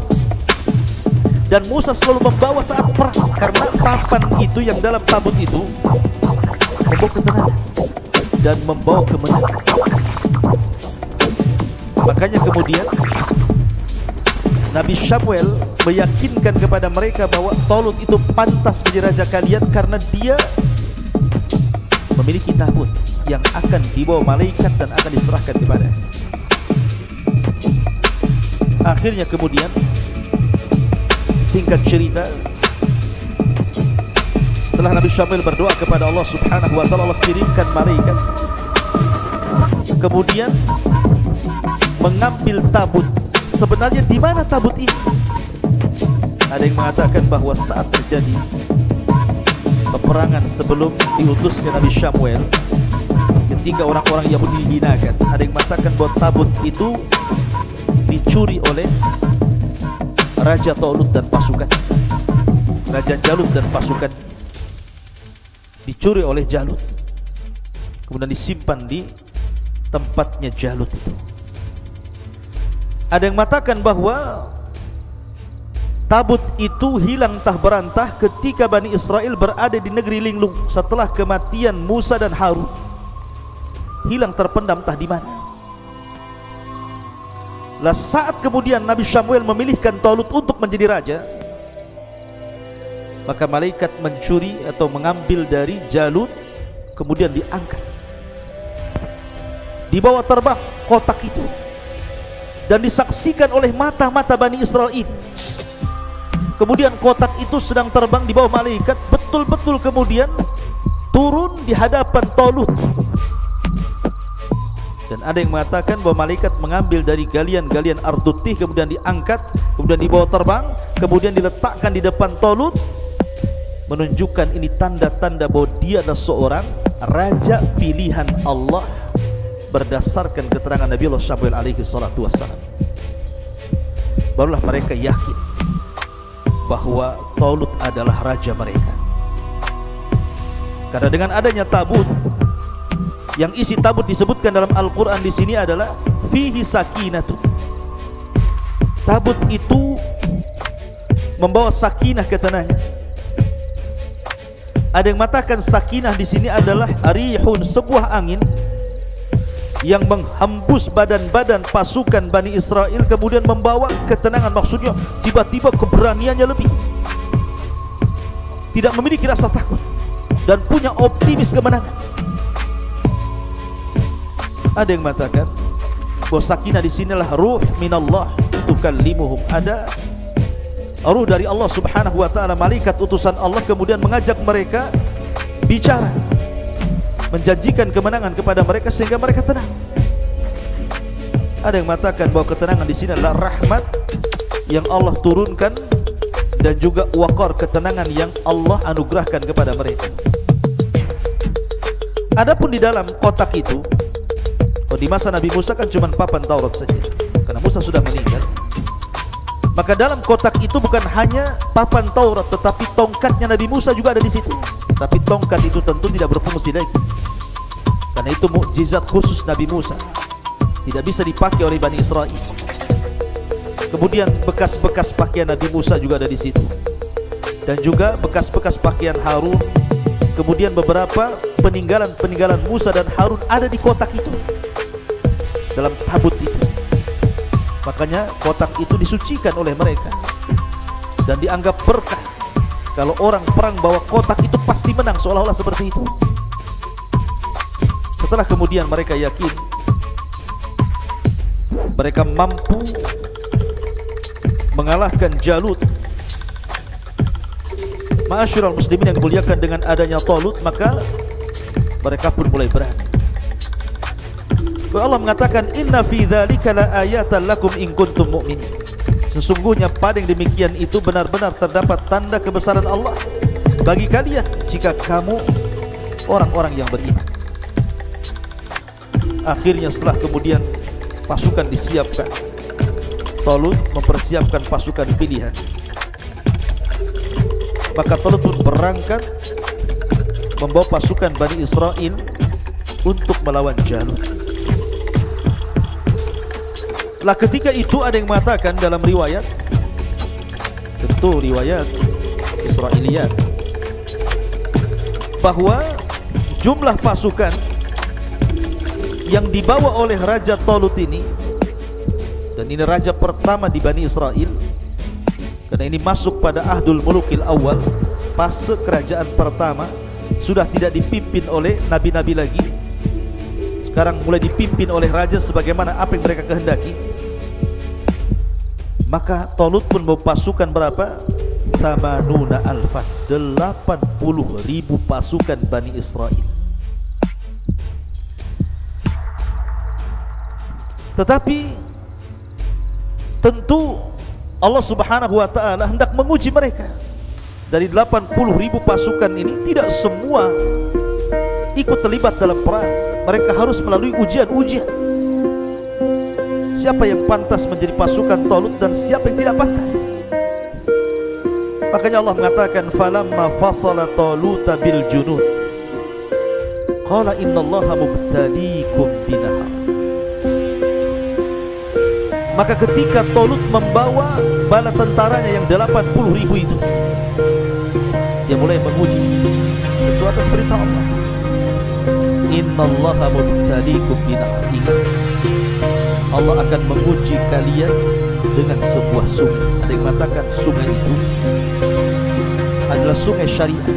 S2: Dan Musa selalu membawa saat perang, karena papan itu yang dalam tabut itu membawa ketenangan dan membawa kemenangan. Makanya kemudian Nabi Samuel meyakinkan kepada mereka bahwa Talut itu pantas menjadi raja kalian karena dia memiliki tabut yang akan dibawa malaikat dan akan diserahkan kepadanya. Akhirnya kemudian, singkat cerita, setelah Nabi Samuel berdoa kepada Allah subhanahu wa ta'ala, Allah kirimkan malaikat, kemudian mengambil tabut. Sebenarnya di mana tabut ini? Ada yang mengatakan bahwa saat terjadi peperangan sebelum diutusnya Nabi Samuel, ketika orang-orang Yahudi dihinakan, ada yang mengatakan bahwa tabut itu dicuri oleh Raja Talut dan pasukan, Raja Jalut dan pasukan, dicuri oleh Jalut, kemudian disimpan di tempatnya Jalut itu. Ada yang mengatakan bahwa tabut itu hilang entah berantah ketika Bani Israel berada di negeri linglung setelah kematian Musa dan Harun. Hilang terpendam entah di mana. Lah saat kemudian Nabi Samuel memilihkan Talut untuk menjadi raja, maka malaikat mencuri atau mengambil dari Jalut, kemudian diangkat, dibawa terbang kotak itu, dan disaksikan oleh mata-mata Bani Israel. Kemudian kotak itu sedang terbang di bawah malaikat, betul-betul kemudian turun di hadapan Talut. Dan ada yang mengatakan bahwa malaikat mengambil dari galian-galian Ardutih, kemudian diangkat, kemudian dibawa terbang, kemudian diletakkan di depan Talut, menunjukkan ini tanda-tanda bahwa dia adalah seorang raja pilihan Allah berdasarkan keterangan Nabi Allah Samuel alaihi salatu wassalam. Barulah mereka yakin bahwa Talut adalah raja mereka. Karena dengan adanya tabut, yang isi tabut disebutkan dalam Al-Quran di sini adalah fihi sakinatun. Tabut itu membawa sakinah, ketenangan. Ada yang mengatakan sakinah di sini adalah rihun, sebuah angin yang menghembus badan-badan pasukan Bani Israel, kemudian membawa ketenangan. Maksudnya tiba-tiba keberaniannya lebih, tidak memiliki rasa takut, dan punya optimis kemenangan. Ada yang mengatakan bahwa sakinah di sinilah ruh minallah tukallimuhum, ada ruh dari Allah Subhanahu wa taala, malaikat utusan Allah, kemudian mengajak mereka bicara, menjanjikan kemenangan kepada mereka sehingga mereka tenang. Ada yang mengatakan bahwa ketenangan di sini adalah rahmat yang Allah turunkan dan juga waqar, ketenangan yang Allah anugerahkan kepada mereka. Adapun di dalam kotak itu, di masa Nabi Musa kan cuma papan Taurat saja, karena Musa sudah meninggal. Maka dalam kotak itu bukan hanya papan Taurat, tetapi tongkatnya Nabi Musa juga ada di situ. Tapi tongkat itu tentu tidak berfungsi lagi, karena itu mukjizat khusus Nabi Musa, tidak bisa dipakai oleh Bani Israel. Kemudian bekas-bekas pakaian Nabi Musa juga ada di situ, dan juga bekas-bekas pakaian Harun. Kemudian beberapa peninggalan Musa dan Harun ada di kotak itu, dalam tabut itu. Makanya kotak itu disucikan oleh mereka dan dianggap berkah. Kalau orang perang bawa kotak itu pasti menang, seolah-olah seperti itu. Setelah kemudian mereka yakin mereka mampu mengalahkan Jalut, ma'asyiral muslimin yang dimuliakan, dengan adanya Talut, maka mereka pun mulai berani. Allah mengatakan, inna fi dzalika la ayatan lakum in kuntum mu'minin. Sesungguhnya pada yang demikian itu benar-benar terdapat tanda kebesaran Allah bagi kalian jika kamu orang-orang yang beriman. Akhirnya setelah kemudian pasukan disiapkan, Talut mempersiapkan pasukan pilihan. Maka Talut pun berangkat membawa pasukan Bani Israel untuk melawan Jalut. Lah ketika itu ada yang mengatakan dalam riwayat, tentu riwayat Israiliyat, bahwa jumlah pasukan yang dibawa oleh Raja Talut ini, dan ini raja pertama di Bani Israel, karena ini masuk pada Ahdul Mulukil Awal, fase kerajaan pertama, sudah tidak dipimpin oleh nabi-nabi lagi. Sekarang mulai dipimpin oleh raja sebagaimana apa yang mereka kehendaki. Maka Talut pun membawa pasukan berapa? 80.000 pasukan Bani Israel. Tetapi tentu Allah Subhanahu wa ta'ala hendak menguji mereka. Dari 80.000 pasukan ini tidak semua ikut terlibat dalam perang. Mereka harus melalui ujian-ujian. Siapa yang pantas menjadi pasukan Talut dan siapa yang tidak pantas. Makanya Allah mengatakan, falamma fasala Taluta bil junud qala innallaha mubtaliikum binahar. Maka ketika Talut membawa bala tentaranya yang 80.000 itu, dia mulai menguji. Itu atas perintah Allah. Innallaha mubtaliikum binahar. Ingat, Allah akan menguji kalian dengan sebuah sungai. Ada yang mengatakan sungai itu adalah sungai syariah.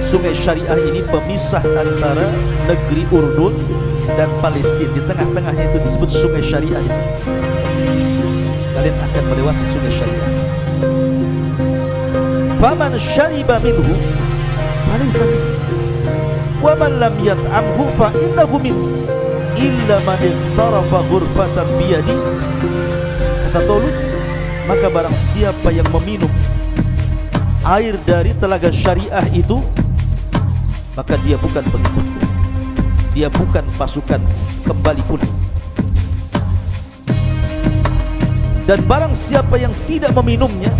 S2: Sungai syariah ini pemisah antara negeri Urdun dan Palestina. Di tengah-tengahnya itu disebut sungai syariah di sini. Kalian akan melewati sungai syariah. Faman syariba minhu falaysa minhu wa man lam yat'amhu fa innahu minhu illa man iqtarafa ghurfatan biyadi. Kata Talut, maka barang siapa yang meminum air dari telaga syariah itu, maka dia bukan pengikutku, dia bukan pasukan, kembali pulih. Dan barang siapa yang tidak meminumnya,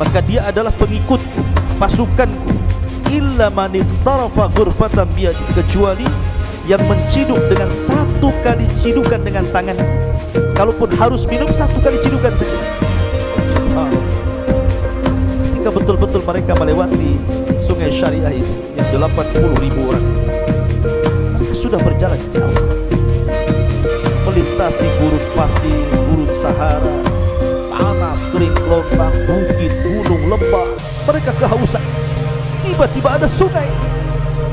S2: maka dia adalah pengikutku, pasukanku. Illa man iqtarafa ghurfatan biyadi, kecuali yang menciduk dengan satu kali cidukan dengan tangannya. Kalaupun harus minum, satu kali cidukan saja. Ketika betul-betul mereka melewati sungai syariah itu yang 80.000 orang, mereka sudah berjalan jauh, melintasi gurun pasir, gurun Sahara, panas, kering, kelontang, bukit, gunung, lembah. Mereka kehausan. Tiba-tiba ada sungai.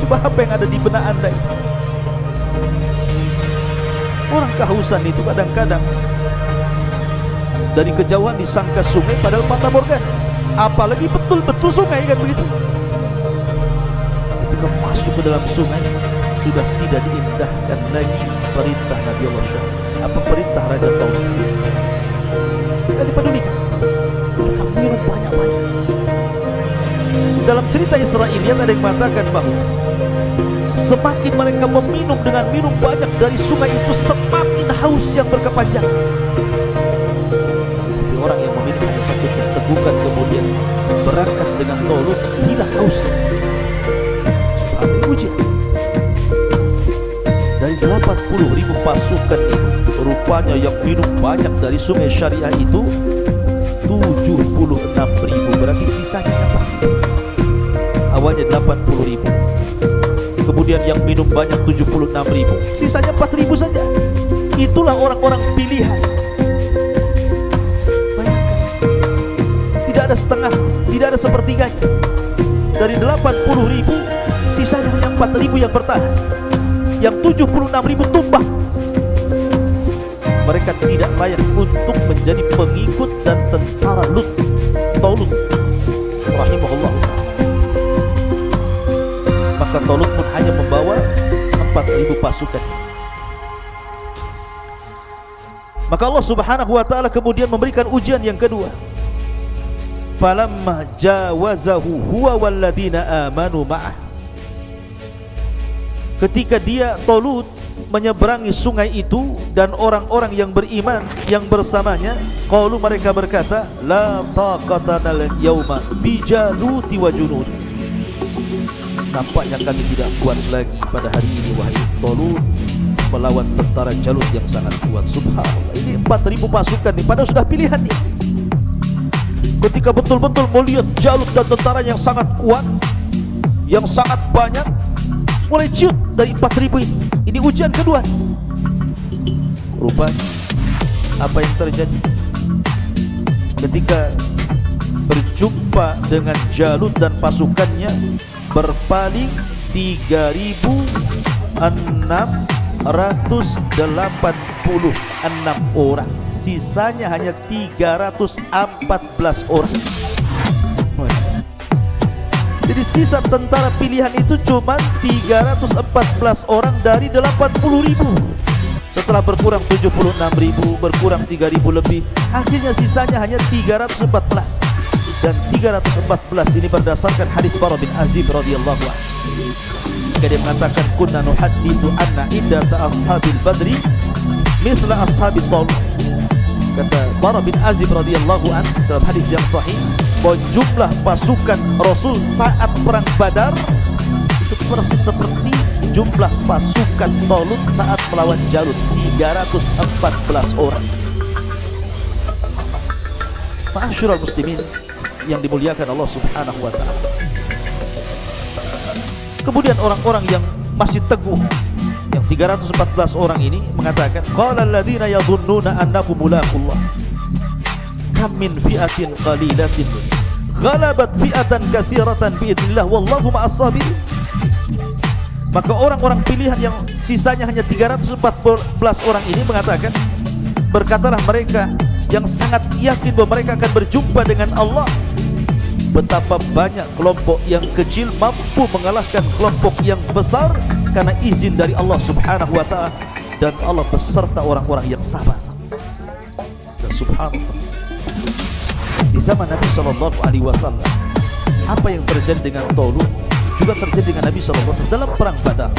S2: Coba apa yang ada di benak anda itu? Orang kehausan itu kadang-kadang dari kejauhan disangka sungai padahal mata morgana. Apalagi betul-betul sungai kan begitu. Ketika masuk ke dalam sungai sudah tidak diindahkan lagi perintah Nabi Allah Syah, apa perintah Raja Taulut. Tidak dipedulikan. Mereka minum banyak-banyak. Dalam cerita Israiliyat ada yang mengatakan bahwa semakin mereka meminum dengan minum banyak dari sungai itu, semakin haus yang berkepanjangan. Tapi orang yang meminum hanya satu tegukan kemudian berangkat dengan Taulut, hilang hausnya. Ujian dari 80.000 pasukan itu, rupanya yang minum banyak dari sungai syariah itu 76.000, berarti sisanya apa? Awalnya 80.000, kemudian yang minum banyak 76.000, sisanya 4.000 saja. Itulah orang-orang pilihan. Bayangkan, tidak ada setengah, tidak ada sepertiganya. Dari 80.000, sisanya hanya 4.000 yang bertahan. Yang 76.000 tumbang. Mereka tidak layak untuk menjadi pengikut dan tentara Taulut rahimahullah. Maka Taulut pun hanya membawa 4.000 pasukan. Maka Allah Subhanahu wa ta'ala kemudian memberikan ujian yang kedua. Falamma jawazahu huwa walladina amanu ma'ah. Ketika dia Taulut menyeberangi sungai itu dan orang-orang yang beriman yang bersamanya, qalu, mereka berkata, la taqata lana al-yawma bi jaluti wa junudi. Nampaknya kami tidak kuat lagi pada hari ini wahai Taulut melawan tentara Jalut yang sangat kuat. Subhanallah, ini 4.000 pasukan nih, padahal sudah pilihan nih. Ketika betul-betul melihat Jalut dan tentara yang sangat kuat, yang sangat banyak, mulai ciut dari 4.000 ini. Ini ujian kedua. Rupanya apa yang terjadi ketika berjumpa dengan Jalut dan pasukannya, berpaling 3.686 orang, sisanya hanya 314 orang. Jadi sisa tentara pilihan itu cuma 314 orang dari 80.000. Setelah berkurang 76.000, berkurang 3.000 lebih, akhirnya sisanya hanya 314. Dan 314 ini berdasarkan hadis Bara bin Azib radhiyallahu anhu. Dia mengatakan, kunna nuhadditsu anna iddata ashabil badri mithla ashabil Taulut. Kata Bara bin Azib radhiyallahu anhu dalam hadis yang sahih, bahwa jumlah pasukan Rasul saat perang Badar itu persis seperti jumlah pasukan Taulut saat melawan Jalut, 314 orang. Ma'asyiral muslimin yang dimuliakan Allah Subhanahu wa ta'ala. Kemudian orang-orang yang masih teguh, yang 314 orang ini mengatakan, qala alladziina yadhunnuna annahum mulaqullah kam min fi'atin qalilatin ghalabat fi'atan katsiratan biidznillah wallahu ma'as sabirin. Maka orang-orang pilihan yang sisanya hanya 314 orang ini mengatakan, berkatalah mereka yang sangat yakin bahwa mereka akan berjumpa dengan Allah, betapa banyak kelompok yang kecil mampu mengalahkan kelompok yang besar karena izin dari Allah Subhanahu wa ta'ala, dan Allah beserta orang-orang yang sabar. Dan subhanallah, di zaman Nabi SAW, apa yang terjadi dengan Taulut juga terjadi dengan Nabi SAW dalam perang Badar.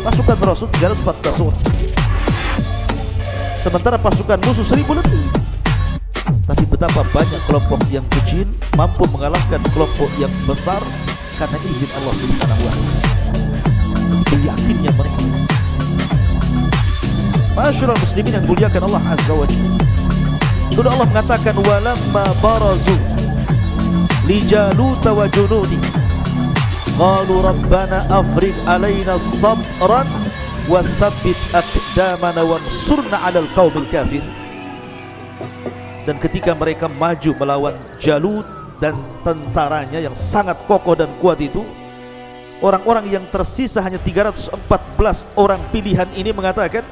S2: Pasukan Rasul 314 orang, sementara pasukan musuh 1.000 lebih. Tapi betapa banyak kelompok yang kecil mampu mengalahkan kelompok yang besar karena izin Allah Subhanahu wa ta'ala. Yakinnya mereka. Ma'asyiral muslimin yang dimuliakan Allah Azza wa Jalla. Sudah Allah mengatakan, walamma barazu li Jalut wa junudi qalu rabbana afrigh alaina sabran wa tsabbit aqdamana wansurna 'alal qaumil kafir. Dan ketika mereka maju melawan Jalut dan tentaranya yang sangat kokoh dan kuat itu, orang-orang yang tersisa hanya 314 orang pilihan ini mengatakan,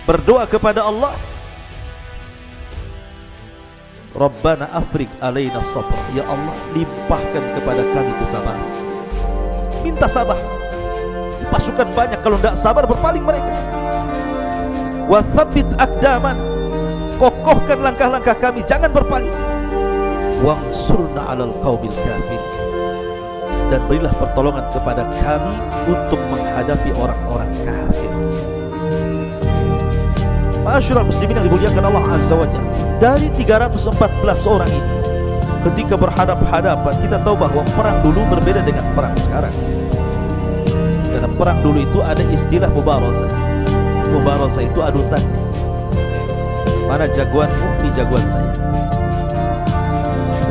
S2: berdoa kepada Allah, Rabbana afriq alaina sabra, ya Allah limpahkan kepada kami kesabaran. Minta sabar. Pasukan banyak, kalau tidak sabar berpaling mereka. Wa tsabbit aqdamana, kokohkan langkah-langkah kami, jangan berpaling. Wansurna 'alal qaumil kafirin, dan berilah pertolongan kepada kami untuk menghadapi orang-orang kafir. Ma'asyiral muslimin yang dimuliakan Allah Azza wa Jalla, dari 314 orang ini ketika berhadap-hadapan, kita tahu bahwa perang dulu berbeda dengan perang sekarang. Karena perang dulu itu ada istilah mubarazah. Mubarazah itu adu tanding. Mana jagoanmu, di jagoan saya.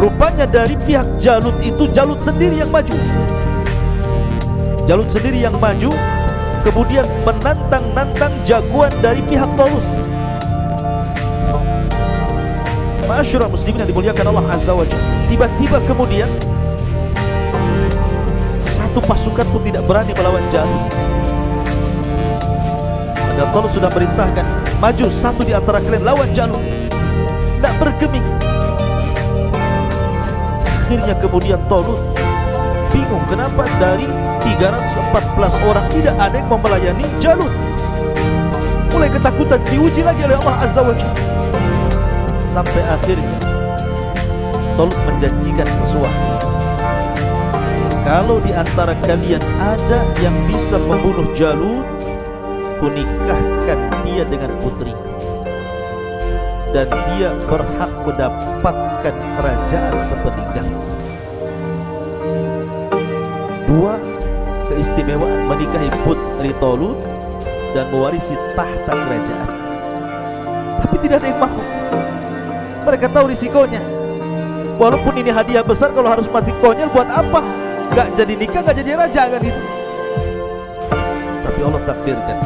S2: Rupanya dari pihak Jalut itu, Jalut sendiri yang maju. Jalut sendiri yang maju, kemudian menantang-nantang jagoan dari pihak Talut. Ma'asyiral muslimin yang dimuliakan Allah Azza wa Jalla, tiba-tiba kemudian satu pasukan pun tidak berani melawan Jalut. Dan Talut sudah perintahkan, maju satu di antara kalian lawan Jalut. Tidak bergeming. Akhirnya kemudian Talut bingung, kenapa dari 314 orang tidak ada yang mau melayani Jalut. Mulai ketakutan, diuji lagi oleh Allah Azza wa Jalla. Sampai akhirnya Talut menjanjikan sesuatu. Kalau di antara kalian ada yang bisa membunuh Jalut, kunikahkan dia dengan putri, dan dia berhak mendapatkan kerajaan sepeninggal. Dua keistimewaan, menikahi putri Talut dan mewarisi tahta kerajaan. Tapi tidak ada yang mau. Mereka tahu risikonya. Walaupun ini hadiah besar, kalau harus mati konyol buat apa? Gak jadi nikah, gak jadi raja kan gitu. Tapi Allah takdirkan,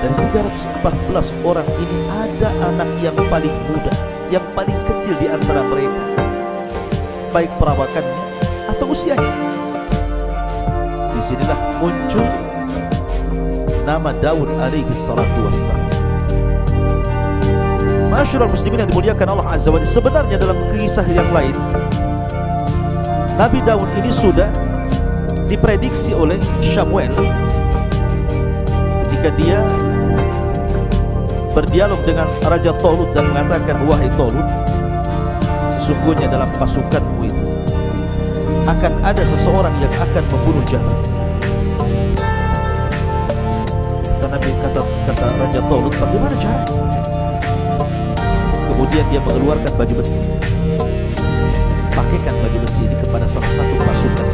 S2: dari 314 orang ini ada anak yang paling muda, yang paling kecil di antara mereka, baik perawakannya atau usianya. Disinilah muncul nama Daud alaihi salatu wassalam. Ma'asyiral muslimin yang dimuliakan Allah Azza wa Jalla, sebenarnya dalam kisah yang lain, Nabi Daud ini sudah diprediksi oleh Samuel ketika dia berdialog dengan Raja Talut dan mengatakan, wahai Talut, sesungguhnya dalam pasukanmu itu akan ada seseorang yang akan membunuh Jalut. Kata Raja Talut, bagaimana caranya? Kemudian dia mengeluarkan baju besi. Pakaikan baju besi ini kepada salah satu pasukan.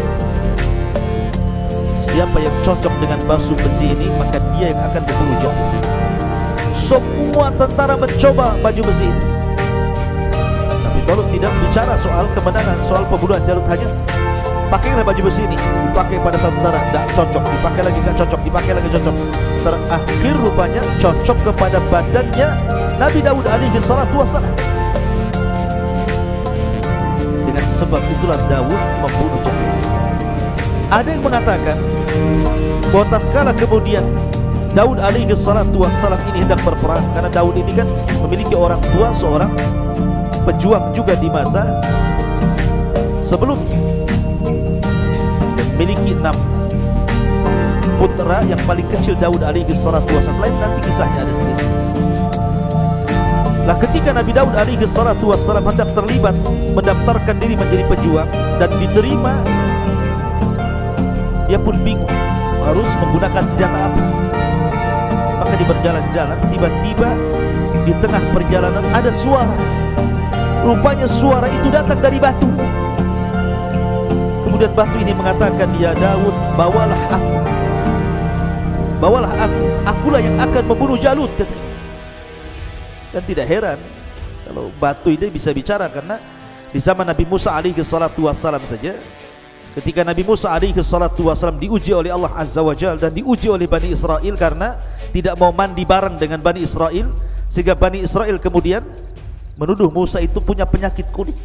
S2: Siapa yang cocok dengan baju besi ini, maka dia yang akan membunuh Jalut. Semua tentara mencoba baju besi itu. Tapi Talut tidak bicara soal kemenangan, soal pembunuhan Jalut, hanya pakailah baju besi ini. Dipakai pada satu tentara, tidak cocok. Dipakai lagi tidak cocok, dipakai lagi cocok. Terakhir rupanya cocok kepada badannya Nabi Daud alaihi salatu wassalam. Dengan sebab itulah Daud membunuh Jalut. Ada yang mengatakan bahwa tatkala kemudian Daud alaihi salatu wassalam ini hendak berperang, karena Daud ini kan memiliki orang tua, seorang pejuang juga di masa sebelum, dan memiliki 6 putra. Yang paling kecil Daud alaihi salatu wassalam, lain nanti kisahnya ada sendiri. Nah, ketika Nabi Daud alaihi salatu wassalam hendak terlibat mendaftarkan diri menjadi pejuang dan diterima, dia pun bingung harus menggunakan senjata apa. Maka di berjalan-jalan, tiba-tiba di tengah perjalanan ada suara. Rupanya suara itu datang dari batu. Kemudian batu ini mengatakan, ya Daud, bawalah aku. Bawalah aku, akulah yang akan membunuh Jalut, katanya. Dan tidak heran kalau batu ini bisa bicara, karena di zaman Nabi Musa alaihi salatu wassalam saja, ketika Nabi Musa alaihi salatu wassalam diuji oleh Allah Azza wa Jalla dan diuji oleh Bani Israel karena tidak mau mandi bareng dengan Bani Israel, sehingga Bani Israel kemudian menuduh Musa itu punya penyakit kulit.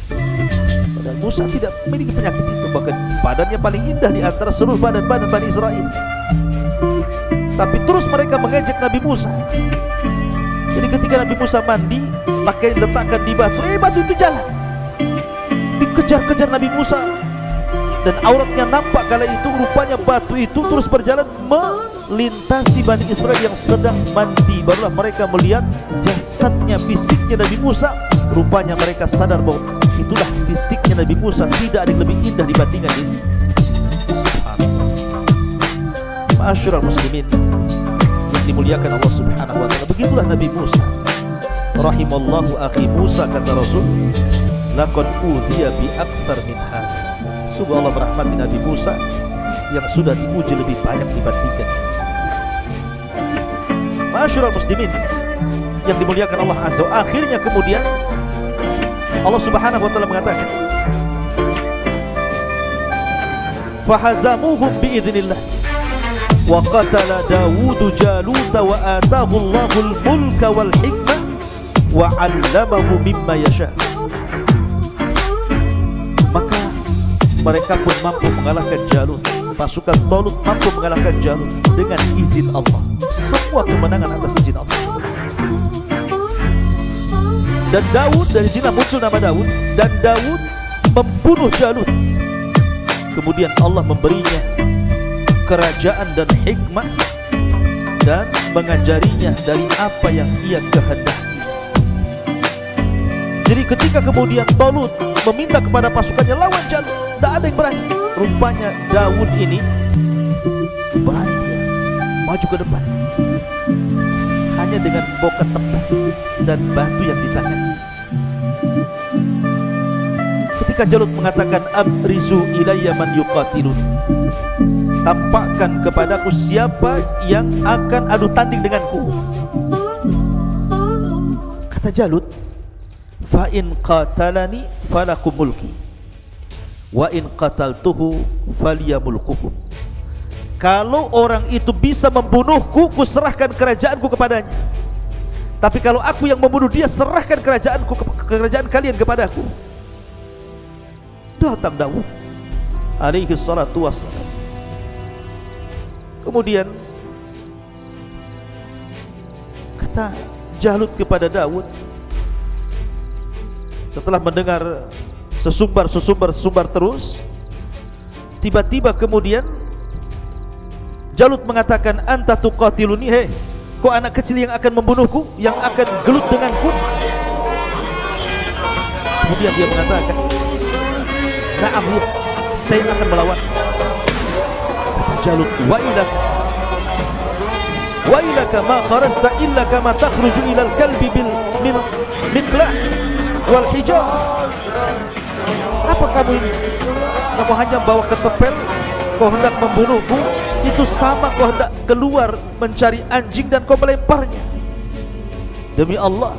S2: Padahal Musa tidak memiliki penyakit itu, bahkan badannya paling indah di antara seluruh badan-badan Bani Israel. tapi terus mereka mengejek Nabi Musa. Jadi ketika Nabi Musa mandi, pakai letakkan di batu, batu itu jalan. Dikejar-kejar Nabi Musa, dan auratnya nampak kala itu. Rupanya batu itu terus berjalan melintasi Bani Israel yang sedang mandi. Barulah mereka melihat jasadnya, fisiknya Nabi Musa. Rupanya mereka sadar bahwa itulah fisiknya Nabi Musa, tidak ada yang lebih indah dibandingkan ini. Ma'asyiral muslimin yang dimuliakan Allah Subhanahu wa taala, begitulah Nabi Musa. Rahimallahu akhi Musa, kata Rasul, laqad udhiya bi aktsar min hadza. Sungguh Allah merahmati Nabi Musa yang sudah diuji lebih banyak dibandingkan. Ma'asyiral muslimin yang dimuliakan Allah Azza wa. Akhirnya kemudian Allah Subhanahu wa taala mengatakan, fahazamuhum biidznillah wa qatala Dawud Jalut wa atahu Allahul mulka wal hikmah wa 'allamahu mimma yasha. Maka mereka pun mampu mengalahkan Jalut. Pasukan Talut mampu mengalahkan Jalut dengan izin Allah. Semua kemenangan atas izin Allah. Dan Daud, dari sini muncul nama Daud. Dan Daud membunuh Jalut. Kemudian Allah memberinya kerajaan dan hikmah, dan mengajarinya dari apa yang ia kehendaki. Jadi ketika kemudian Talut meminta kepada pasukannya lawan Jalut, tidak ada yang berani. Rupanya Daud ini berani, maju ke depan hanya dengan bokat tepat dan batu yang di tangannya. Ketika Jalut mengatakan abrizu ilayya man yuqatilun, tampakkan kepadaku siapa yang akan adu tanding denganku. Kata Jalut, fa in qatalani falakum mulki wa in qataltuhu falyamulkukum. Kalau orang itu bisa membunuhku, ku serahkan kerajaanku kepadanya. Tapi kalau aku yang membunuh dia, serahkan kerajaan kalian kepadaku. Datang Daud alaihi salatu wassalam. Kemudian kata Jalut kepada Daud, setelah mendengar sesumbar terus, tiba-tiba kemudian Jalut mengatakan, anta tuqatiluni, hei, kau anak kecil yang akan membunuhku, yang akan gelut denganku. Kemudian dia mengatakan, na'am, saya akan melawan. Kata Jalut, wailaka ma kharasta illa kama takhruju ilal kalbi bil miqlah wal hijab. Apa kamu ini? Kamu hanya bawa ketepel, kau hendak membunuhku. Itu sama kau hendak keluar mencari anjing dan kau melemparnya. Demi Allah,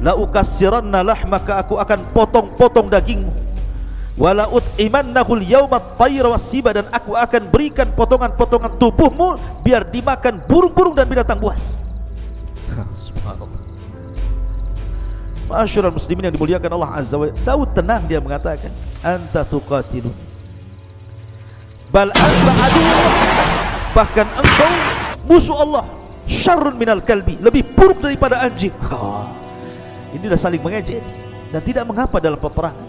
S2: la ukassiranna lahmaka, aku akan potong-potong dagingmu. Wala ut'imannahu al-yawma at-tayra was-siba, dan aku akan berikan potongan-potongan tubuhmu biar dimakan burung-burung dan binatang buas. Subhanallah. Ma'asyiral muslimin yang dimuliakan Allah Azza wa Jalla, Daud tenang, dia mengatakan, anta tuqatiluni bal anta adu, bahkan engkau musuh Allah, syarrun minal kalbi, lebih buruk daripada anjing. Ini dah saling mengejek dan tidak mengapa dalam peperangan,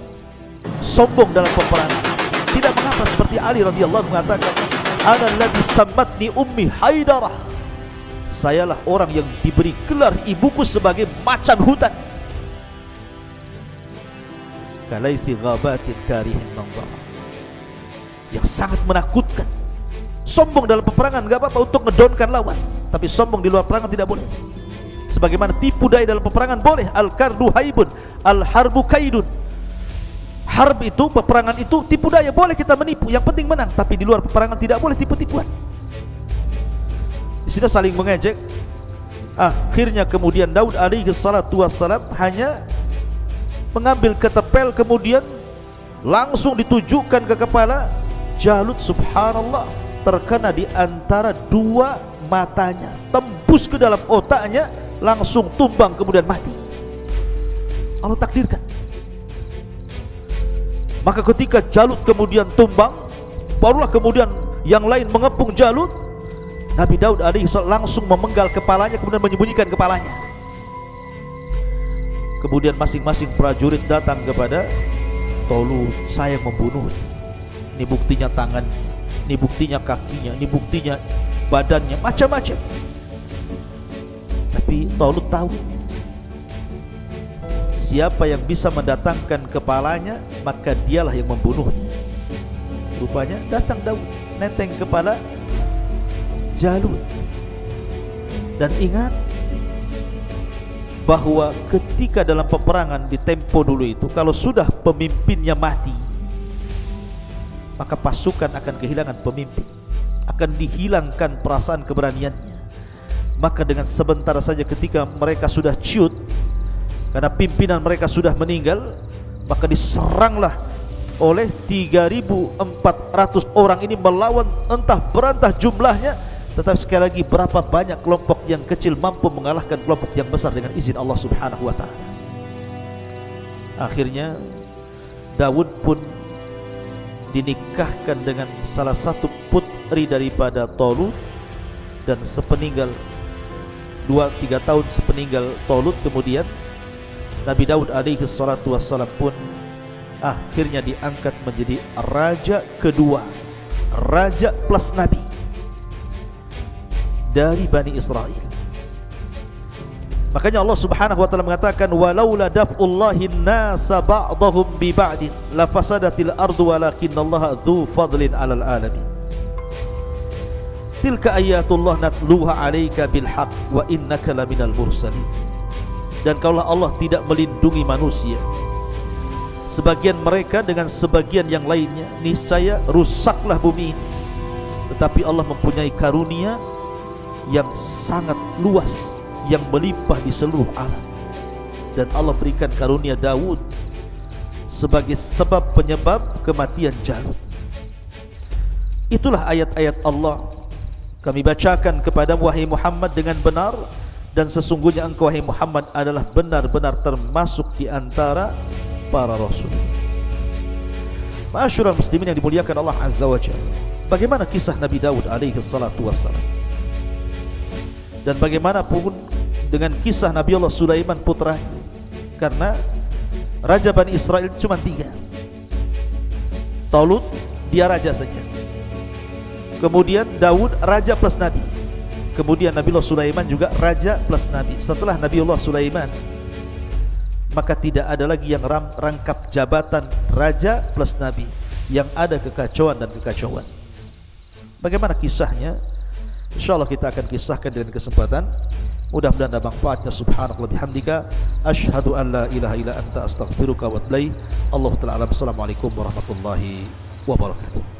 S2: sombong dalam peperangan tidak mengapa. Seperti Ali radhiyallahu mengatakan, ana alladhi sammatni ummi Haidarah, sayalah orang yang diberi gelar ibuku sebagai macan hutan. Kalaithi ghabatin karihin manzara, yang sangat menakutkan. Sombong dalam peperangan gak apa-apa untuk ngedonkan lawan, tapi sombong di luar peperangan tidak boleh. Sebagaimana tipu daya dalam peperangan boleh. Al-kardu haibun, al-harbu kaidun. Harb itu, peperangan itu tipu daya, boleh kita menipu, yang penting menang. Tapi di luar peperangan tidak boleh tipu-tipuan. Di sini saling mengejek. Akhirnya kemudian Daud alaihi salatu wassalam hanya mengambil ketepel, kemudian langsung ditujukan ke kepala Jalut. Subhanallah, terkena di antara dua matanya, tembus ke dalam otaknya, langsung tumbang kemudian mati. Allah takdirkan. Maka ketika Jalut kemudian tumbang, barulah kemudian yang lain mengepung Jalut. Nabi Daud alaihissalam langsung memenggal kepalanya, kemudian menyembunyikan kepalanya. Kemudian masing-masing prajurit datang kepada Talut, saya membunuhnya. Ini buktinya tangannya, ini buktinya kakinya, ini buktinya badannya, macam-macam. Tapi Talut tahu siapa yang bisa mendatangkan kepalanya, maka dialah yang membunuhnya. Rupanya datang Daud, nenteng kepala Jalut. Dan ingat bahwa ketika dalam peperangan di tempo dulu itu, kalau sudah pemimpinnya mati, maka pasukan akan kehilangan pemimpin, akan dihilangkan perasaan keberaniannya. Maka dengan sebentar saja ketika mereka sudah ciut karena pimpinan mereka sudah meninggal, maka diseranglah oleh 3.400 orang ini melawan entah berantah jumlahnya. Tetapi sekali lagi, berapa banyak kelompok yang kecil mampu mengalahkan kelompok yang besar dengan izin Allah Subhanahu wa ta'ala. Akhirnya Daud pun dinikahkan dengan salah satu putri daripada Talut, dan sepeninggal 2-3 tahun sepeninggal Talut, kemudian Nabi Daud alaihi salatu wassalam pun akhirnya diangkat menjadi raja kedua, raja plus nabi dari Bani Israel. Makanya Allah Subhanahu wa taala mengatakan, walaula daf'ullahi an-nasa ba'dahum bi ba'din la fasadatil ardu walakinallaha dzu fadlin 'alal alamin. Tilka ayatullah natluha 'alaika bil haqq wa innaka laminal mursalin. Dan kalau Allah tidak melindungi manusia, sebagian mereka dengan sebagian yang lainnya, niscaya rusaklah bumi ini. Tetapi Allah mempunyai karunia yang sangat luas, yang melimpah di seluruh alam. Dan Allah berikan karunia Daud sebagai sebab penyebab kematian Jalut. Itulah ayat-ayat Allah kami bacakan kepada wahai Muhammad dengan benar, dan sesungguhnya engkau wahai Muhammad adalah benar-benar termasuk di antara para rasul. Ma'asyiral muslimin yang dimuliakan Allah Azza wa Jalla, bagaimana kisah Nabi Daud alaihi salatu wassalam, dan bagaimanapun dengan kisah Nabi Allah Sulaiman putranya. Karena raja Bani Israel cuma 3. Talut dia raja saja, kemudian Daud raja plus nabi, kemudian Nabi Allah Sulaiman juga raja plus nabi. Setelah Nabi Allah Sulaiman, maka tidak ada lagi yang rangkap jabatan raja plus nabi, yang ada kekacauan dan kekacauan. Bagaimana kisahnya? InsyaAllah kita akan kisahkan dengan kesempatan. Mudah-mudahan ada manfaatnya. Subhanallah bihamdika, asyhadu an la ilaha illa anta astaghfiruka wa atubu ilaik. Allahu ta'ala alam. Assalamualaikum warahmatullahi wabarakatuh.